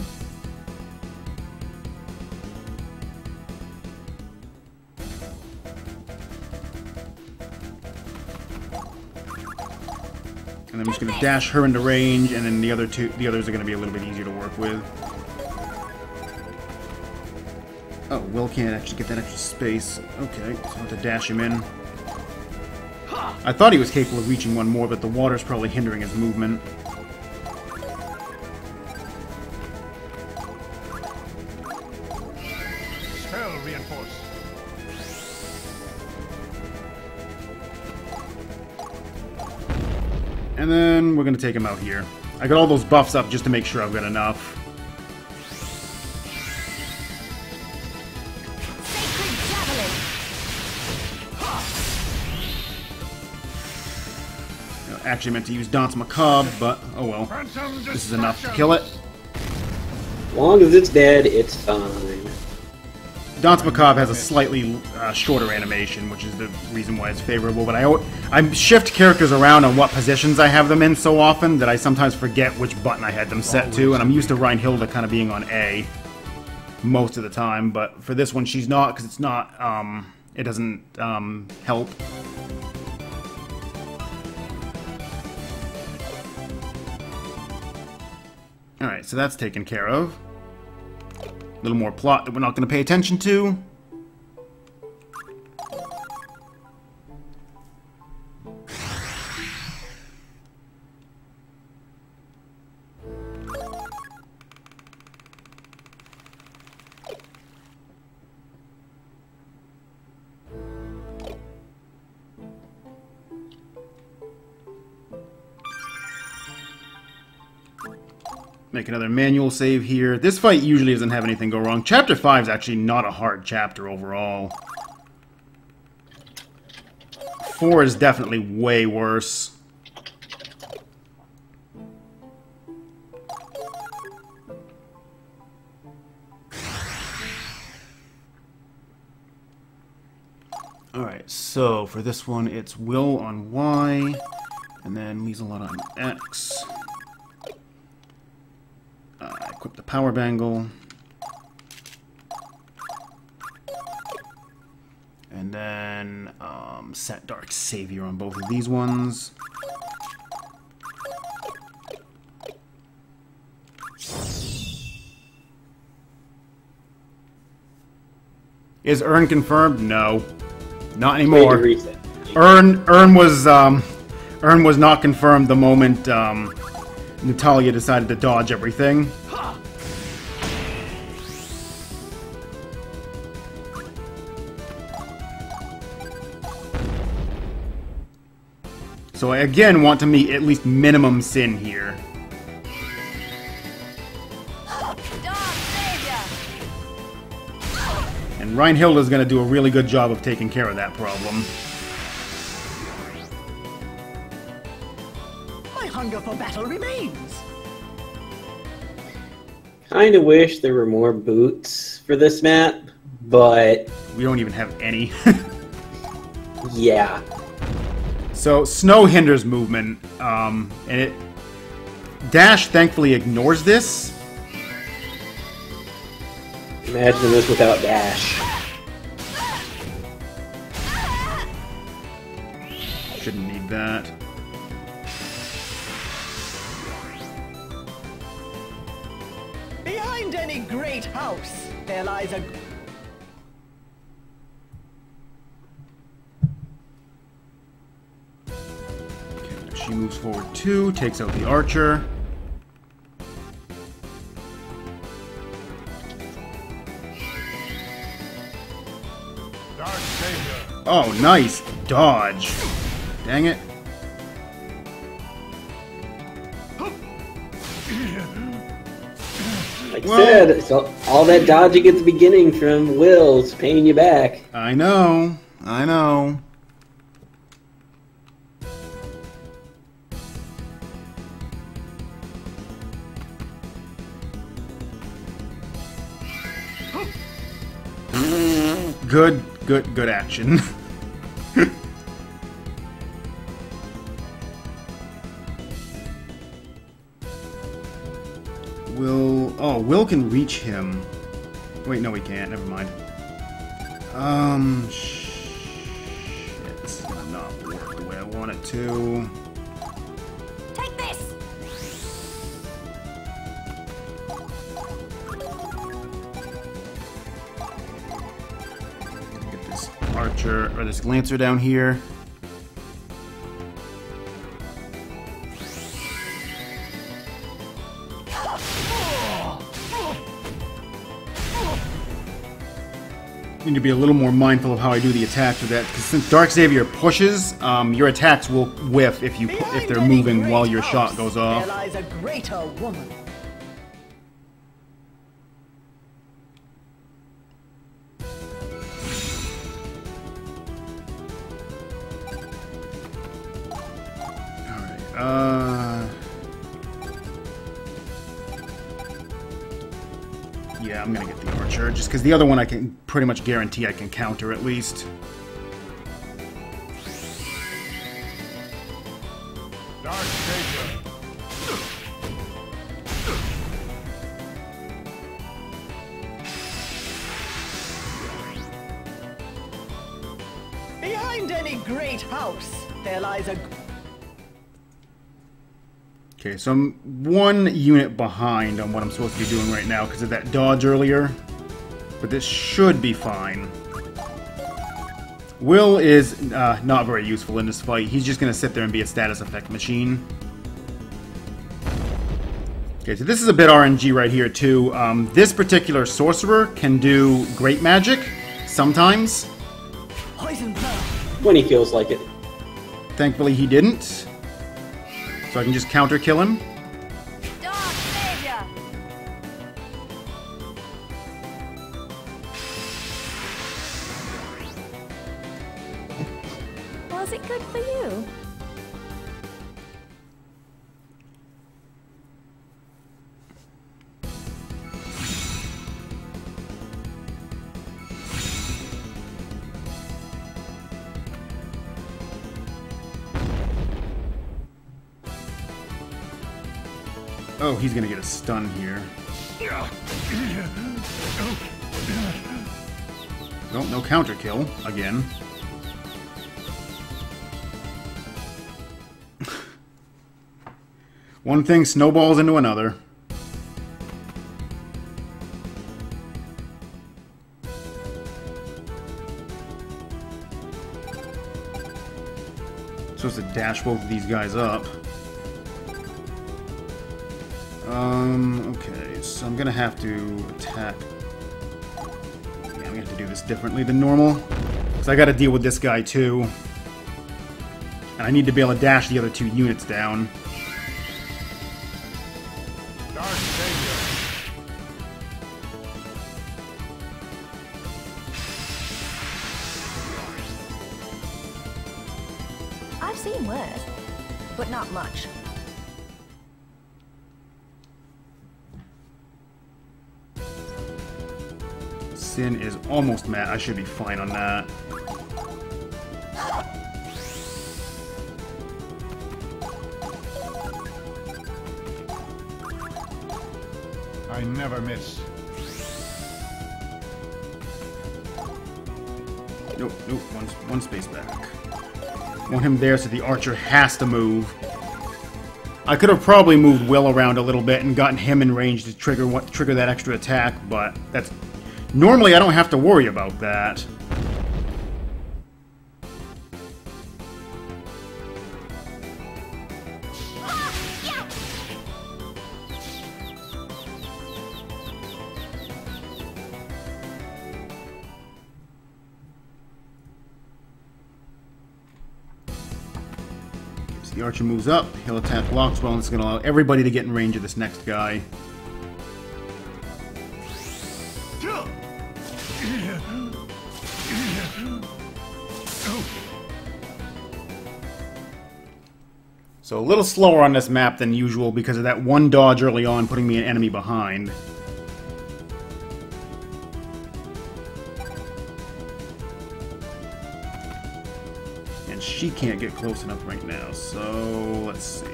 S1: And I'm just gonna dash her into range, and then the others are gonna be a little bit easier to work with. Oh, Will can't actually get that extra space. Okay, so I have to dash him in. I thought he was capable of reaching one more, but the water's probably hindering his movement.
S3: Spell reinforce.
S1: And then we're gonna take him out here. I got all those buffs up just to make sure I've got enough. Actually meant to use Danse Macabre, but oh well. This is enough to kill it.
S2: As long as it's dead, it's fine.
S1: Danse Macabre has a slightly shorter animation, which is the reason why it's favorable, but I shift characters around on what positions I have them in so often that I sometimes forget which button I had them set to, and I'm used to Reinhilde kind of being on A most of the time, but for this one she's not, because it's not, it doesn't help. Alright, so that's taken care of. A little more plot that we're not going to pay attention to. Make another manual save here. This fight usually doesn't have anything go wrong. Chapter 5 is actually not a hard chapter overall. 4 is definitely way worse. Alright, so for this one it's Will on Y, and then Lieselot on X. Equip the power bangle. And then set Dark Savior on both of these ones. Is Urn confirmed? No. Not anymore. Urn was not confirmed the moment Natalia decided to dodge everything. So I again want to meet at least minimum sin here. And Reinhilde is going to do a really good job of taking care of that problem.
S8: My hunger for battle remains.
S2: Kinda wish there were more boots for this map, but
S1: we don't even have any.
S2: yeah.
S1: So snow hinders movement, and Dash thankfully ignores this.
S2: Imagine this without dash.
S1: Shouldn't need that.
S8: Behind any great house, there lies a...
S1: She moves forward 2, takes out the archer. Oh, nice dodge. Dang it.
S2: Like I said, so all that dodging at the beginning from Will's paying you back.
S1: I know. I know. Good action. Will can reach him. Wait, no, he can't. Never mind. Shit, this is gonna not work the way I want it to.
S7: Take this!
S1: Get this archer, or this lancer down here. Need to be a little more mindful of how I do the attacks with that, because since Dark Savior pushes, your attacks will whiff if they're moving while your shot goes off.
S8: There lies a greater woman.
S1: Yeah, I'm gonna get the archer, just because the other one I can pretty much guarantee I can counter at least.
S3: Dark Savior.
S8: Behind any great house, there lies a...
S1: Okay, so I'm 1 unit behind on what I'm supposed to be doing right now because of that dodge earlier. But this should be fine. Will is not very useful in this fight. He's just going to sit there and be a status effect machine. Okay, so this is a bit RNG right here too. This particular sorcerer can do great magic sometimes.
S8: Poison blow.
S2: When he feels like it.
S1: Thankfully he didn't. So I can just counter kill him.
S7: Dark Savior! Was it good for you?
S1: Oh, he's gonna get a stun here. Nope, no counter kill again. One thing snowballs into another. Supposed to dash both of these guys up. Okay, so I'm gonna have to attack. Yeah, I'm gonna have to do this differently than normal. Because I gotta deal with this guy too. And I need to be able to dash the other 2 units down.
S3: Dark Savior.
S7: I've seen worse, but not much.
S1: Sin is almost mad. I should be fine on that.
S3: I never miss.
S1: Nope, nope, one space back. Want him there so the archer has to move. I could have probably moved Will around a little bit and gotten him in range to trigger that extra attack, but that's... Normally I don't have to worry about that. The archer moves up, he'll attack Loxwell, and it's going to allow everybody to get in range of this next guy. So a little slower on this map than usual because of that one dodge early on, putting me an enemy behind. She can't get close enough right now, so let's see.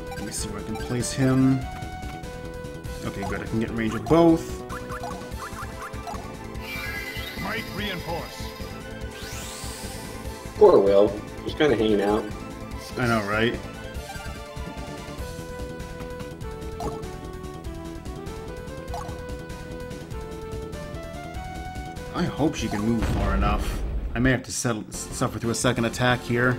S1: Let me see where I can place him. Okay, good. I can get in range of both.
S3: Might reinforce.
S2: Poor Will. Just kind of hanging out.
S1: I know, right? I hope she can move far enough. I may have to suffer through a second attack here.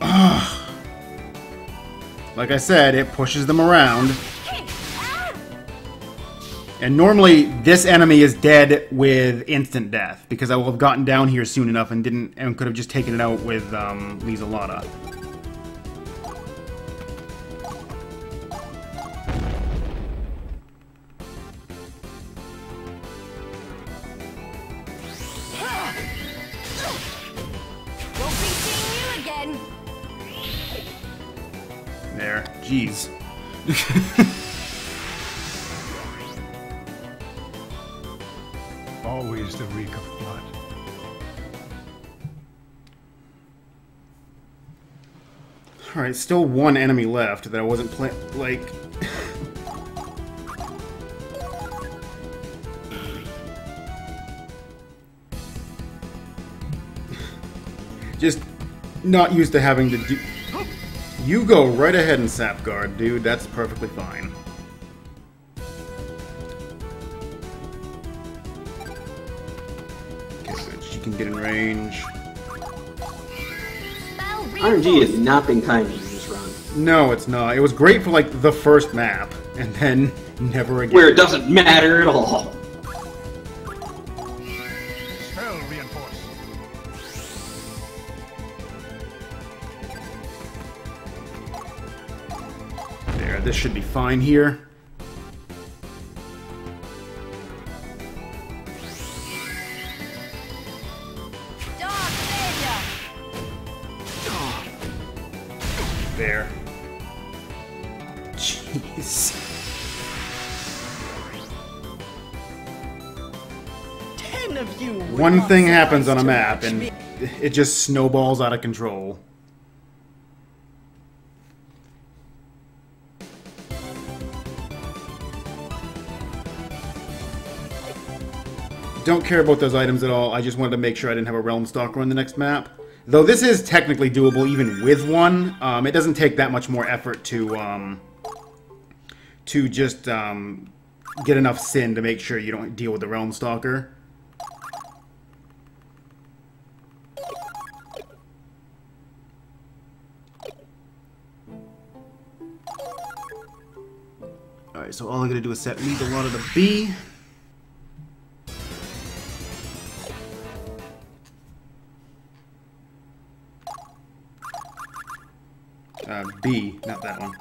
S1: Ugh. Like I said, it pushes them around. And normally, this enemy is dead with instant death, because I will have gotten down here soon enough and could have just taken it out with Lieselada. There. Jeez.
S3: Always the reek of blood.
S1: Alright, still one enemy left that I wasn't like... Just not used to having to do... You go right ahead and sap guard, dude. That's perfectly fine. Okay, good. She can get in range.
S2: RNG has not been kind to you this run.
S1: No, it's not. It was great for, like, the first map, and then never again.
S2: Where it doesn't matter at all.
S3: Spell reinforce.
S1: There, this should be fine here. There. Jeez.
S8: 10 of you.
S1: One thing happens on a map, and it just snowballs out of control. Don't care about those items at all. I just wanted to make sure I didn't have a Realm Stalker on the next map. Though this is technically doable even with one. It doesn't take that much more effort to just get enough sin to make sure you don't deal with the Realm Stalker. Alright, so all I gotta do is set Lieselada to B. B, not that one.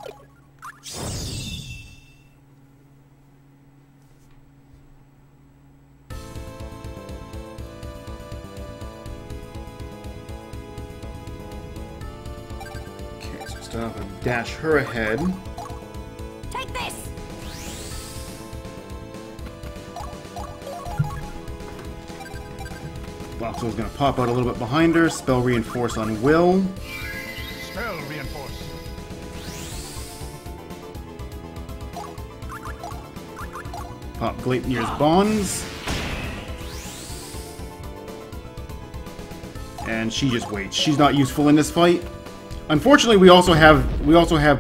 S1: Okay, so start off and dash her ahead.
S7: Take this!
S1: Loxwell's gonna pop out a little bit behind her. Spell Reinforce on Will.
S3: Spell reinforce.
S1: Pop Gleipnir's Bonds. And she just waits. She's not useful in this fight. Unfortunately, we also have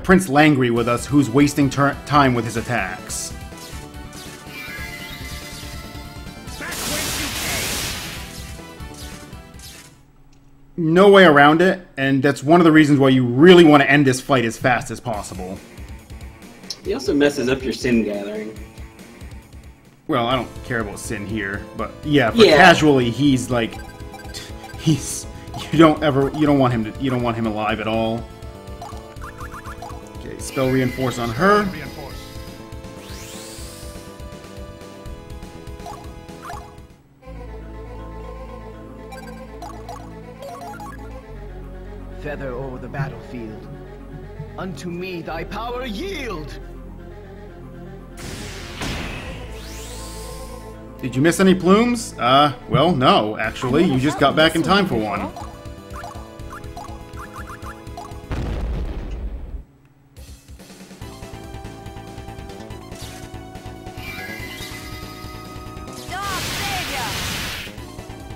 S1: Prince Langry with us, who's wasting time with his attacks. No way around it, and that's one of the reasons why you really want to end this fight as fast as possible.
S2: He also messes up your sin gathering.
S1: Well, I don't care about Sin here, but yeah, for casually, he's like, you don't want him alive at all. Okay, Spell Reinforce on her.
S4: Feather o'er the battlefield. Unto me thy power yield!
S1: Did you miss any plumes? Well, no, actually. You just got back in time for one.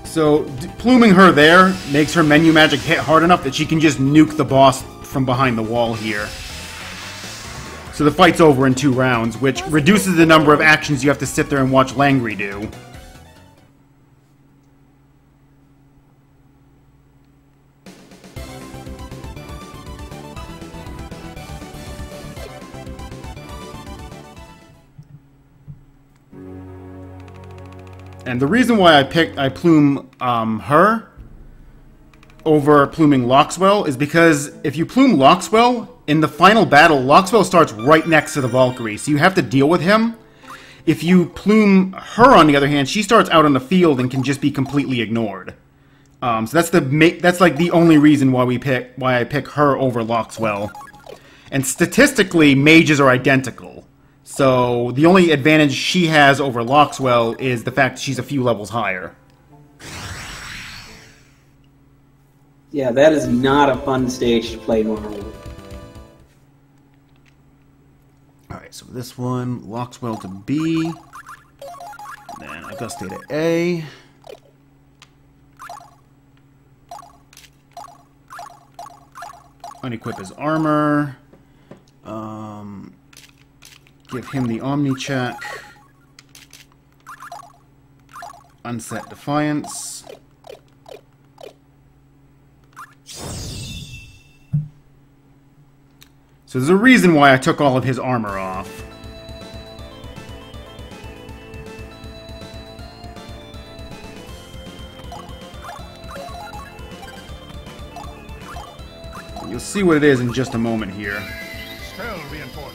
S1: So, pluming her there makes her menu magic hit hard enough that she can just nuke the boss from behind the wall here. So the fight's over in 2 rounds, which reduces the number of actions you have to sit there and watch Langry do. And the reason why I plume her over pluming Loxwell is because if you plume Loxwell, in the final battle, Loxwell starts right next to the Valkyrie, so you have to deal with him. If you plume her, on the other hand, she starts out on the field and can just be completely ignored. So that's like the only reason why I pick her over Loxwell. And statistically, mages are identical. So the only advantage she has over Loxwell is the fact that she's a few levels higher.
S2: Yeah, that is not a fun stage to play normally.
S1: Alright, so this one, Loxwell to B, then Auguste to A. Unequip his armor. Give him the Omni check. Unset Defiance. So there's a reason why I took all of his armor off. You'll see what it is in just a moment here.
S3: Spell reinforce.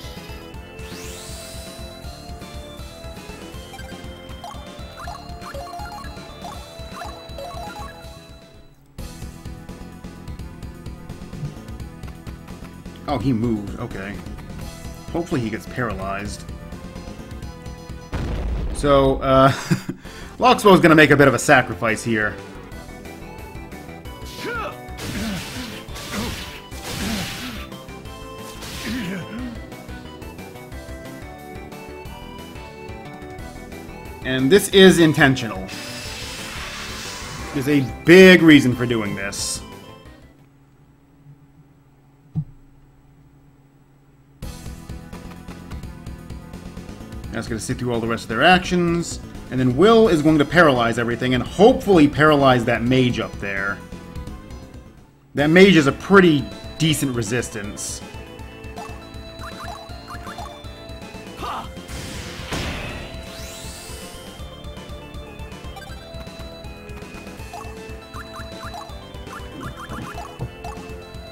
S1: Oh, he moved. Okay. Hopefully he gets paralyzed. So, Loxwell's gonna make a bit of a sacrifice here. And this is intentional. There's a big reason for doing this. That's going to sit through all the rest of their actions. And then Will is going to paralyze everything and hopefully paralyze that mage up there. That mage is a pretty decent resistance.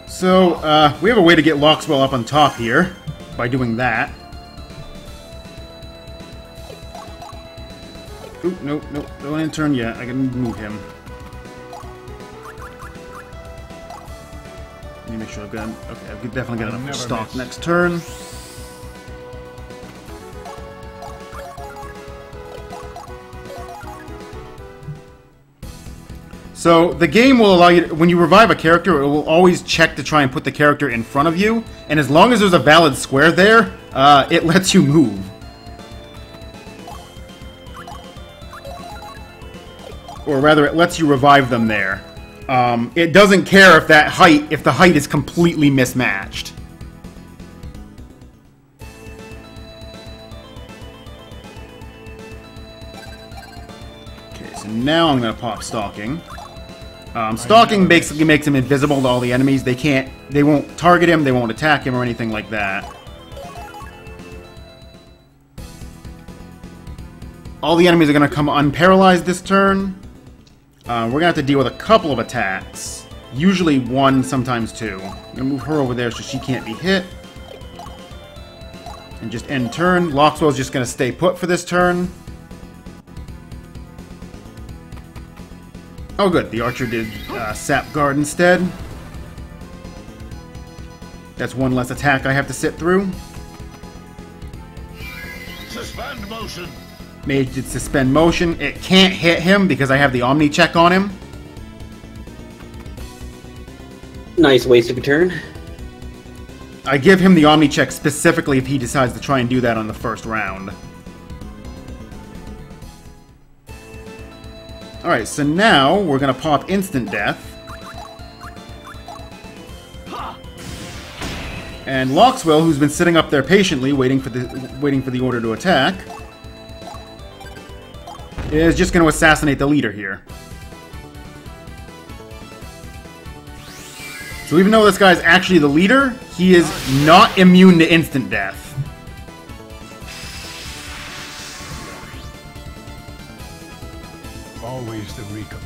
S1: So, we have a way to get Loxwell up on top here by doing that. Oop, nope, don't end turn yet. I can move him. Let me make sure I've got... Okay, I've definitely got enough stock next turn. So the game will allow you, when you revive a character, it will always check to try and put the character in front of you, and as long as there's a valid square there, it lets you move. Or rather, it lets you revive them there. It doesn't care if the height is completely mismatched. Okay, so now I'm going to pop Stalking. Stalking basically makes him invisible to all the enemies. They won't target him, they won't attack him or anything like that. All the enemies are going to come unparalyzed this turn. We're going to have to deal with a couple of attacks. Usually one, sometimes two. I'm going to move her over there so she can't be hit. And just end turn. Loxwell's just going to stay put for this turn. Oh good, the archer did Sap Guard instead. That's one less attack I have to sit through.
S3: Suspend motion.
S1: Mage did suspend motion. It can't hit him because I have the Omni check on him.
S2: Nice waste of a turn.
S1: I give him the Omni check specifically if he decides to try and do that on the first round. Alright, so now we're going to pop Instant Death. And Loxwell, who's been sitting up there patiently waiting for the order to attack, is just going to assassinate the leader here. So even though this guy's actually the leader, he is not immune to instant death.
S3: Always the reek of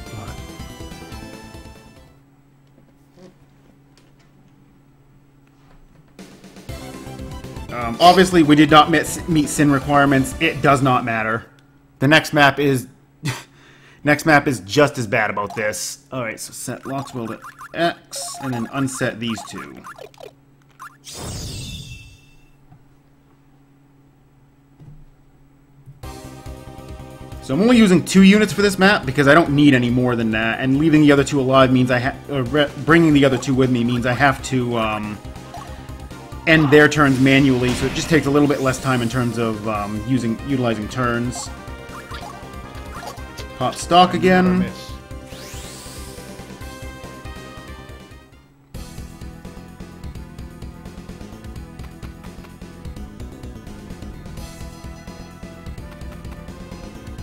S3: blood.
S1: Obviously, we did not meet sin requirements. It does not matter. The next map is just as bad about this. All right, so set Loxwell to X, and then unset these two. So I'm only using 2 units for this map because I don't need any more than that, and leaving the other 2 alive means bringing the other 2 with me means I have to end their turns manually, so it just takes a little bit less time in terms of utilizing turns. Pop Stalk again.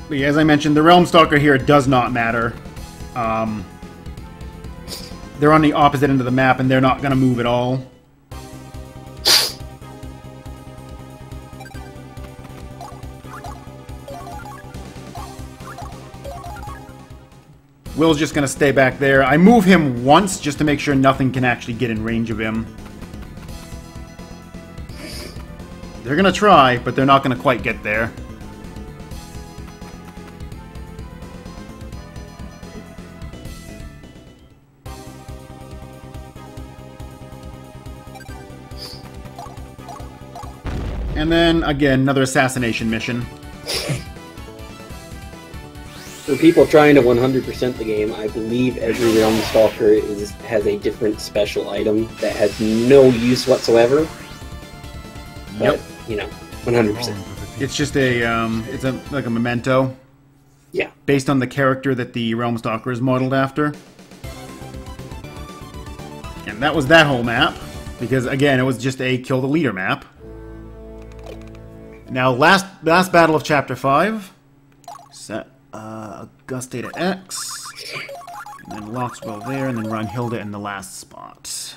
S1: But yeah, as I mentioned, the Realm Stalker here does not matter. They're on the opposite end of the map, and they're not going to move at all. Will's just going to stay back there. I move him once just to make sure nothing can actually get in range of him. They're going to try, but they're not going to quite get there. And then, again, another assassination mission.
S2: For people trying to 100% the game, I believe every Realm Stalker has a different special item that has no use whatsoever. But, you know, 100%.
S1: It's just like a memento.
S2: Yeah.
S1: Based on the character that the Realm Stalker is modeled after. And that was that whole map. Because, again, it was just a kill the leader map. Now, last battle of Chapter 5. Set Auguste to X. And then Loxwell there, and then Runhilda in the last spot.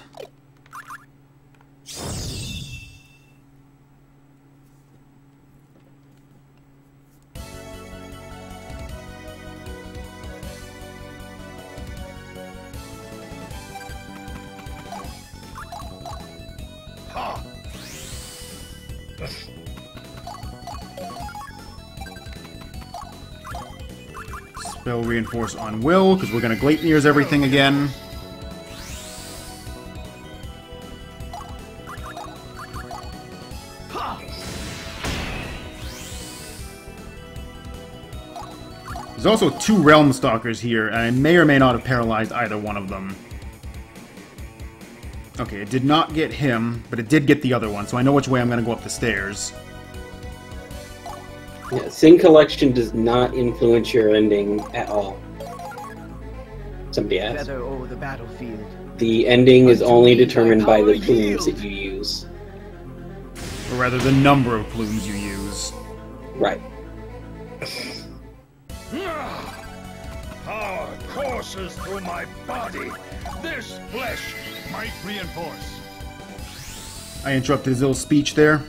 S1: Spell Reinforce on Will, because we're going to Gleipnir's everything again. There's also 2 Realm Stalkers here, and I may or may not have paralyzed either one of them. Okay, it did not get him, but it did get the other one, so I know which way I'm going to go up the stairs.
S2: Yeah, Sing Collection does not influence your ending at all. Somebody asked.
S4: Feather over the battlefield.
S2: The ending is only determined by the plumes that you use.
S1: Or rather, the number of plumes you use.
S2: Right.
S6: Power courses through my body. This flesh might reinforce.
S1: I interrupted his little speech there.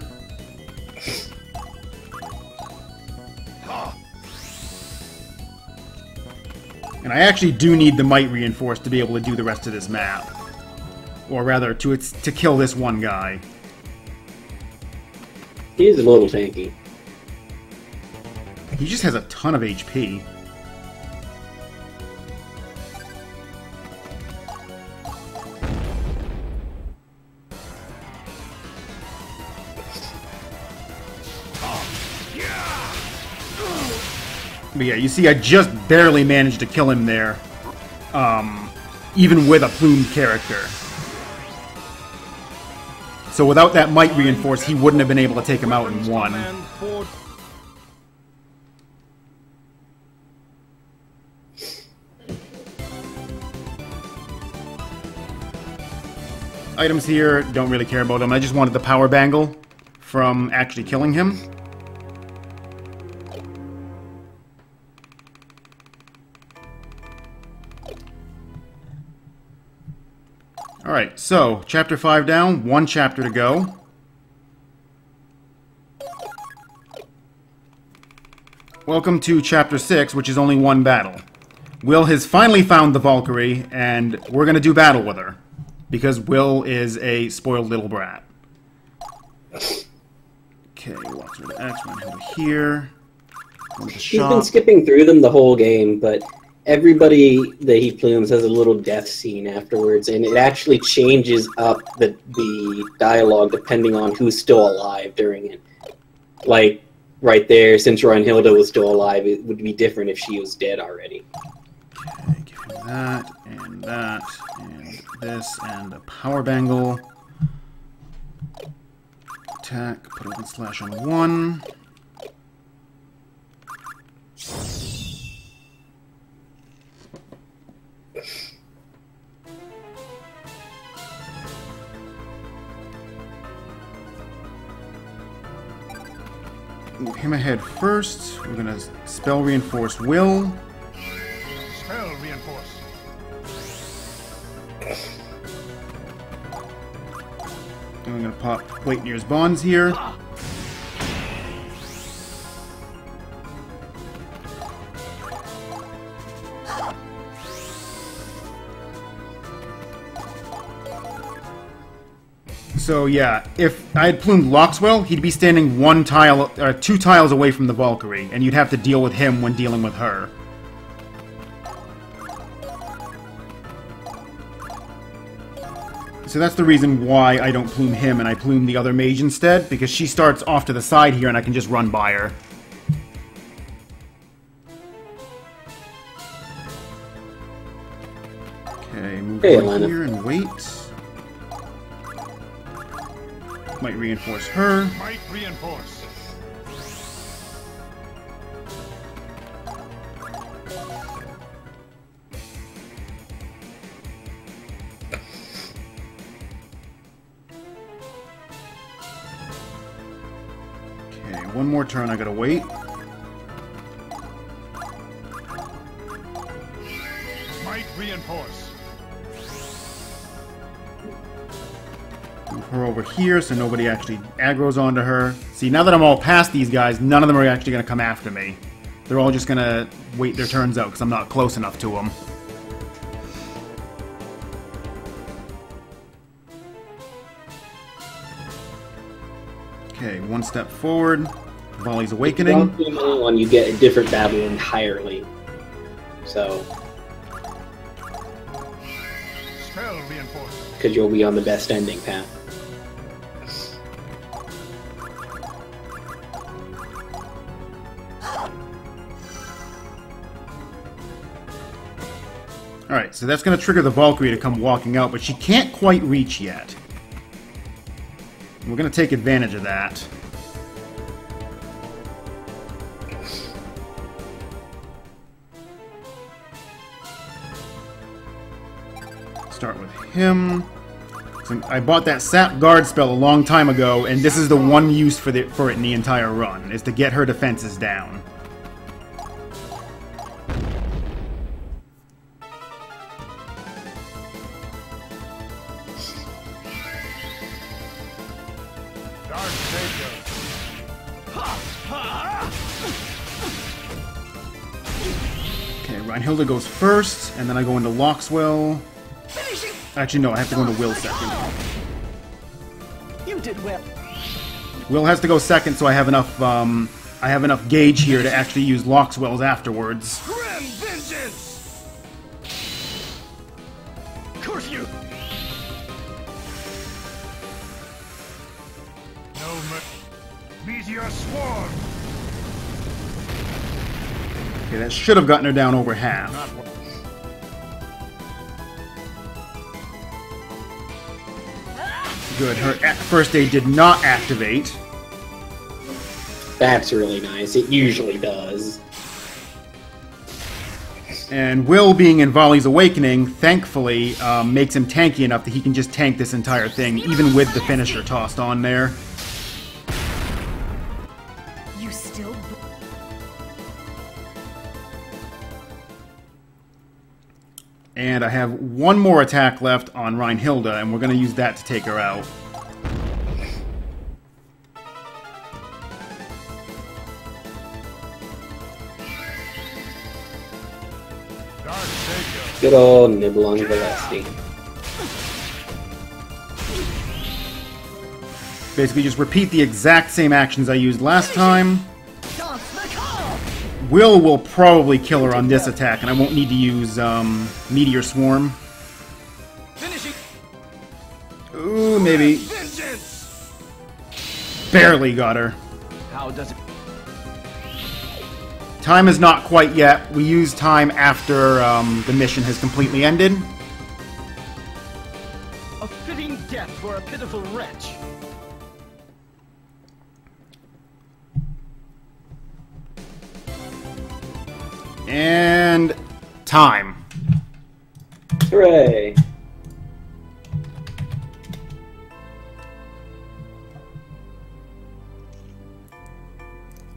S1: And I actually do need the Might Reinforce to be able to do the rest of this map. Or rather, to kill this one guy.
S2: He's a little tanky.
S1: He just has a ton of HP. But yeah, you see, I just barely managed to kill him there, even with a Plume character. So without that Might Reinforce, he wouldn't have been able to take him out in one. Items here, don't really care about them. I just wanted the power bangle from actually killing him. Alright, so, Chapter 5 down, 1 chapter to go. Welcome to Chapter 6, which is only 1 battle. Will has finally found the Valkyrie, and we're going to do battle with her. Because Will is a spoiled little brat. Okay, walk through the X, run over here. Go to the
S2: He's
S1: shop.
S2: been skipping through them the whole game, but everybody that he plumes has a little death scene afterwards, and it actually changes up the dialogue depending on who's still alive during it. Like, right there, since Rhynhilda was still alive, it would be different if she was dead already.
S1: Okay, give him that, and this, and a power bangle. Attack, put open slash on 1. Move him ahead first. We're gonna spell reinforce Will.
S6: Spell reinforce.
S1: And I'm gonna pop Blakenir's bonds here. So yeah, if I had plumed Loxwell, he'd be standing 2 tiles away from the Valkyrie, and you'd have to deal with him when dealing with her. So that's the reason why I don't plume him and I plume the other mage instead, because she starts off to the side here and I can just run by her. Okay, move right here and wait. Might reinforce her.
S6: Might reinforce.
S1: Okay, one more turn, I gotta wait.
S6: Might reinforce.
S1: Move her over here so nobody actually aggroes onto her. See, now that I'm all past these guys, none of them are actually going to come after me. They're all just going to wait their turns out because I'm not close enough to them. Okay, 1 step forward. Volley's Awakening.
S2: When you get a different battle entirely. So,
S6: Spell reinforce.
S2: because you'll be on the best ending path.
S1: so that's going to trigger the Valkyrie to come walking out, but she can't quite reach yet. We're going to take advantage of that. Start with him. So I bought that Sap Guard spell a long time ago, and this is the one use for it in the entire run, is to get her defenses down. Okay, Reinhilde goes first, and then I go into Loxwell. Actually, no, I have to go into Will second.
S8: You did well.
S1: Will has to go second, so I have enough gauge here to actually use Loxwell's afterwards.
S6: Grim vengeance! Curse you! No meteor swarm!
S1: Okay, that should have gotten her down over half. Good, her first aid did not activate.
S2: That's really nice. It usually does.
S1: And Will, being in Volley's Awakening, thankfully makes him tanky enough that he can just tank this entire thing, even with the finisher tossed on there.
S7: You still...
S1: And I have one more attack left on Reinhilde, and we're going to use that to take her out.
S2: Good old nibble on velocity.
S1: Basically just repeat the exact same actions I used last time. Will probably kill her on this attack, and I won't need to use Meteor Swarm. Ooh, maybe. Barely got her.
S4: How does it...
S1: Time is not quite yet. We use time after the mission has completely ended.
S4: A fitting death for a pitiful wretch.
S1: And time.
S2: Hooray!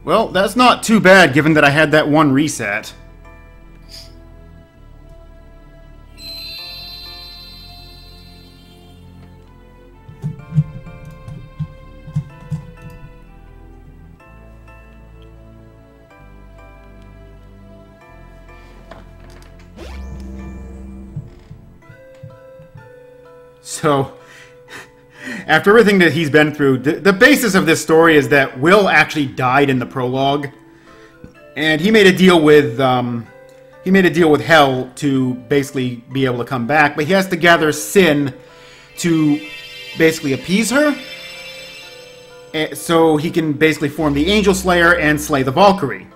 S1: Well, that's not too bad given that I had that one reset. So, after everything that he's been through, the basis of this story is that Will actually died in the prologue, and he made a deal with Hell to basically be able to come back, but he has to gather Sin to basically appease her, so he can basically form the Angel Slayer and slay the Valkyrie.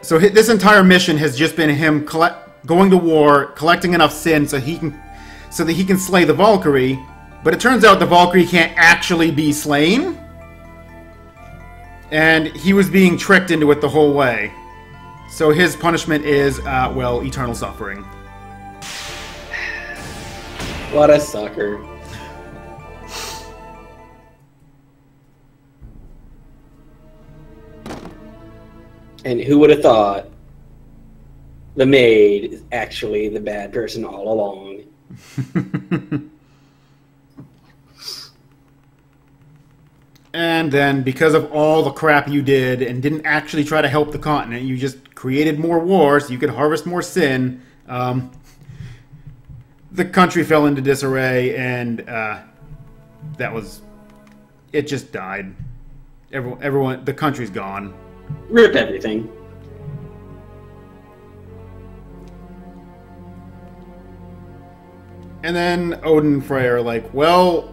S1: So this entire mission has just been him going to war, collecting enough Sin so that he can slay the Valkyrie, but it turns out the Valkyrie can't actually be slain, and he was being tricked into it the whole way. So his punishment is, well, eternal suffering.
S2: What a sucker. And who would have thought the maid is actually the bad person all along?
S1: And then, because of all the crap you did and didn't actually try to help the continent, you just created more war so you could harvest more Sin, the country fell into disarray, and it just died. Everyone, the country's gone.
S2: Rip everything.
S1: And then Odin and Freyr are like, well,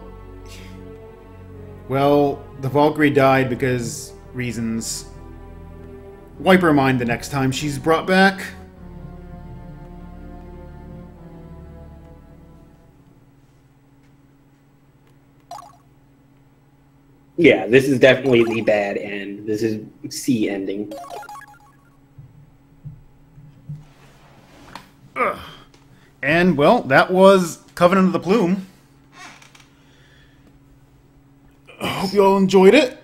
S1: the Valkyrie died because reasons. Wipe her mind the next time she's brought back.
S2: Yeah, this is definitely the bad end. This is C ending.
S1: And, well, that was Covenant of the Plume. I hope you all enjoyed it.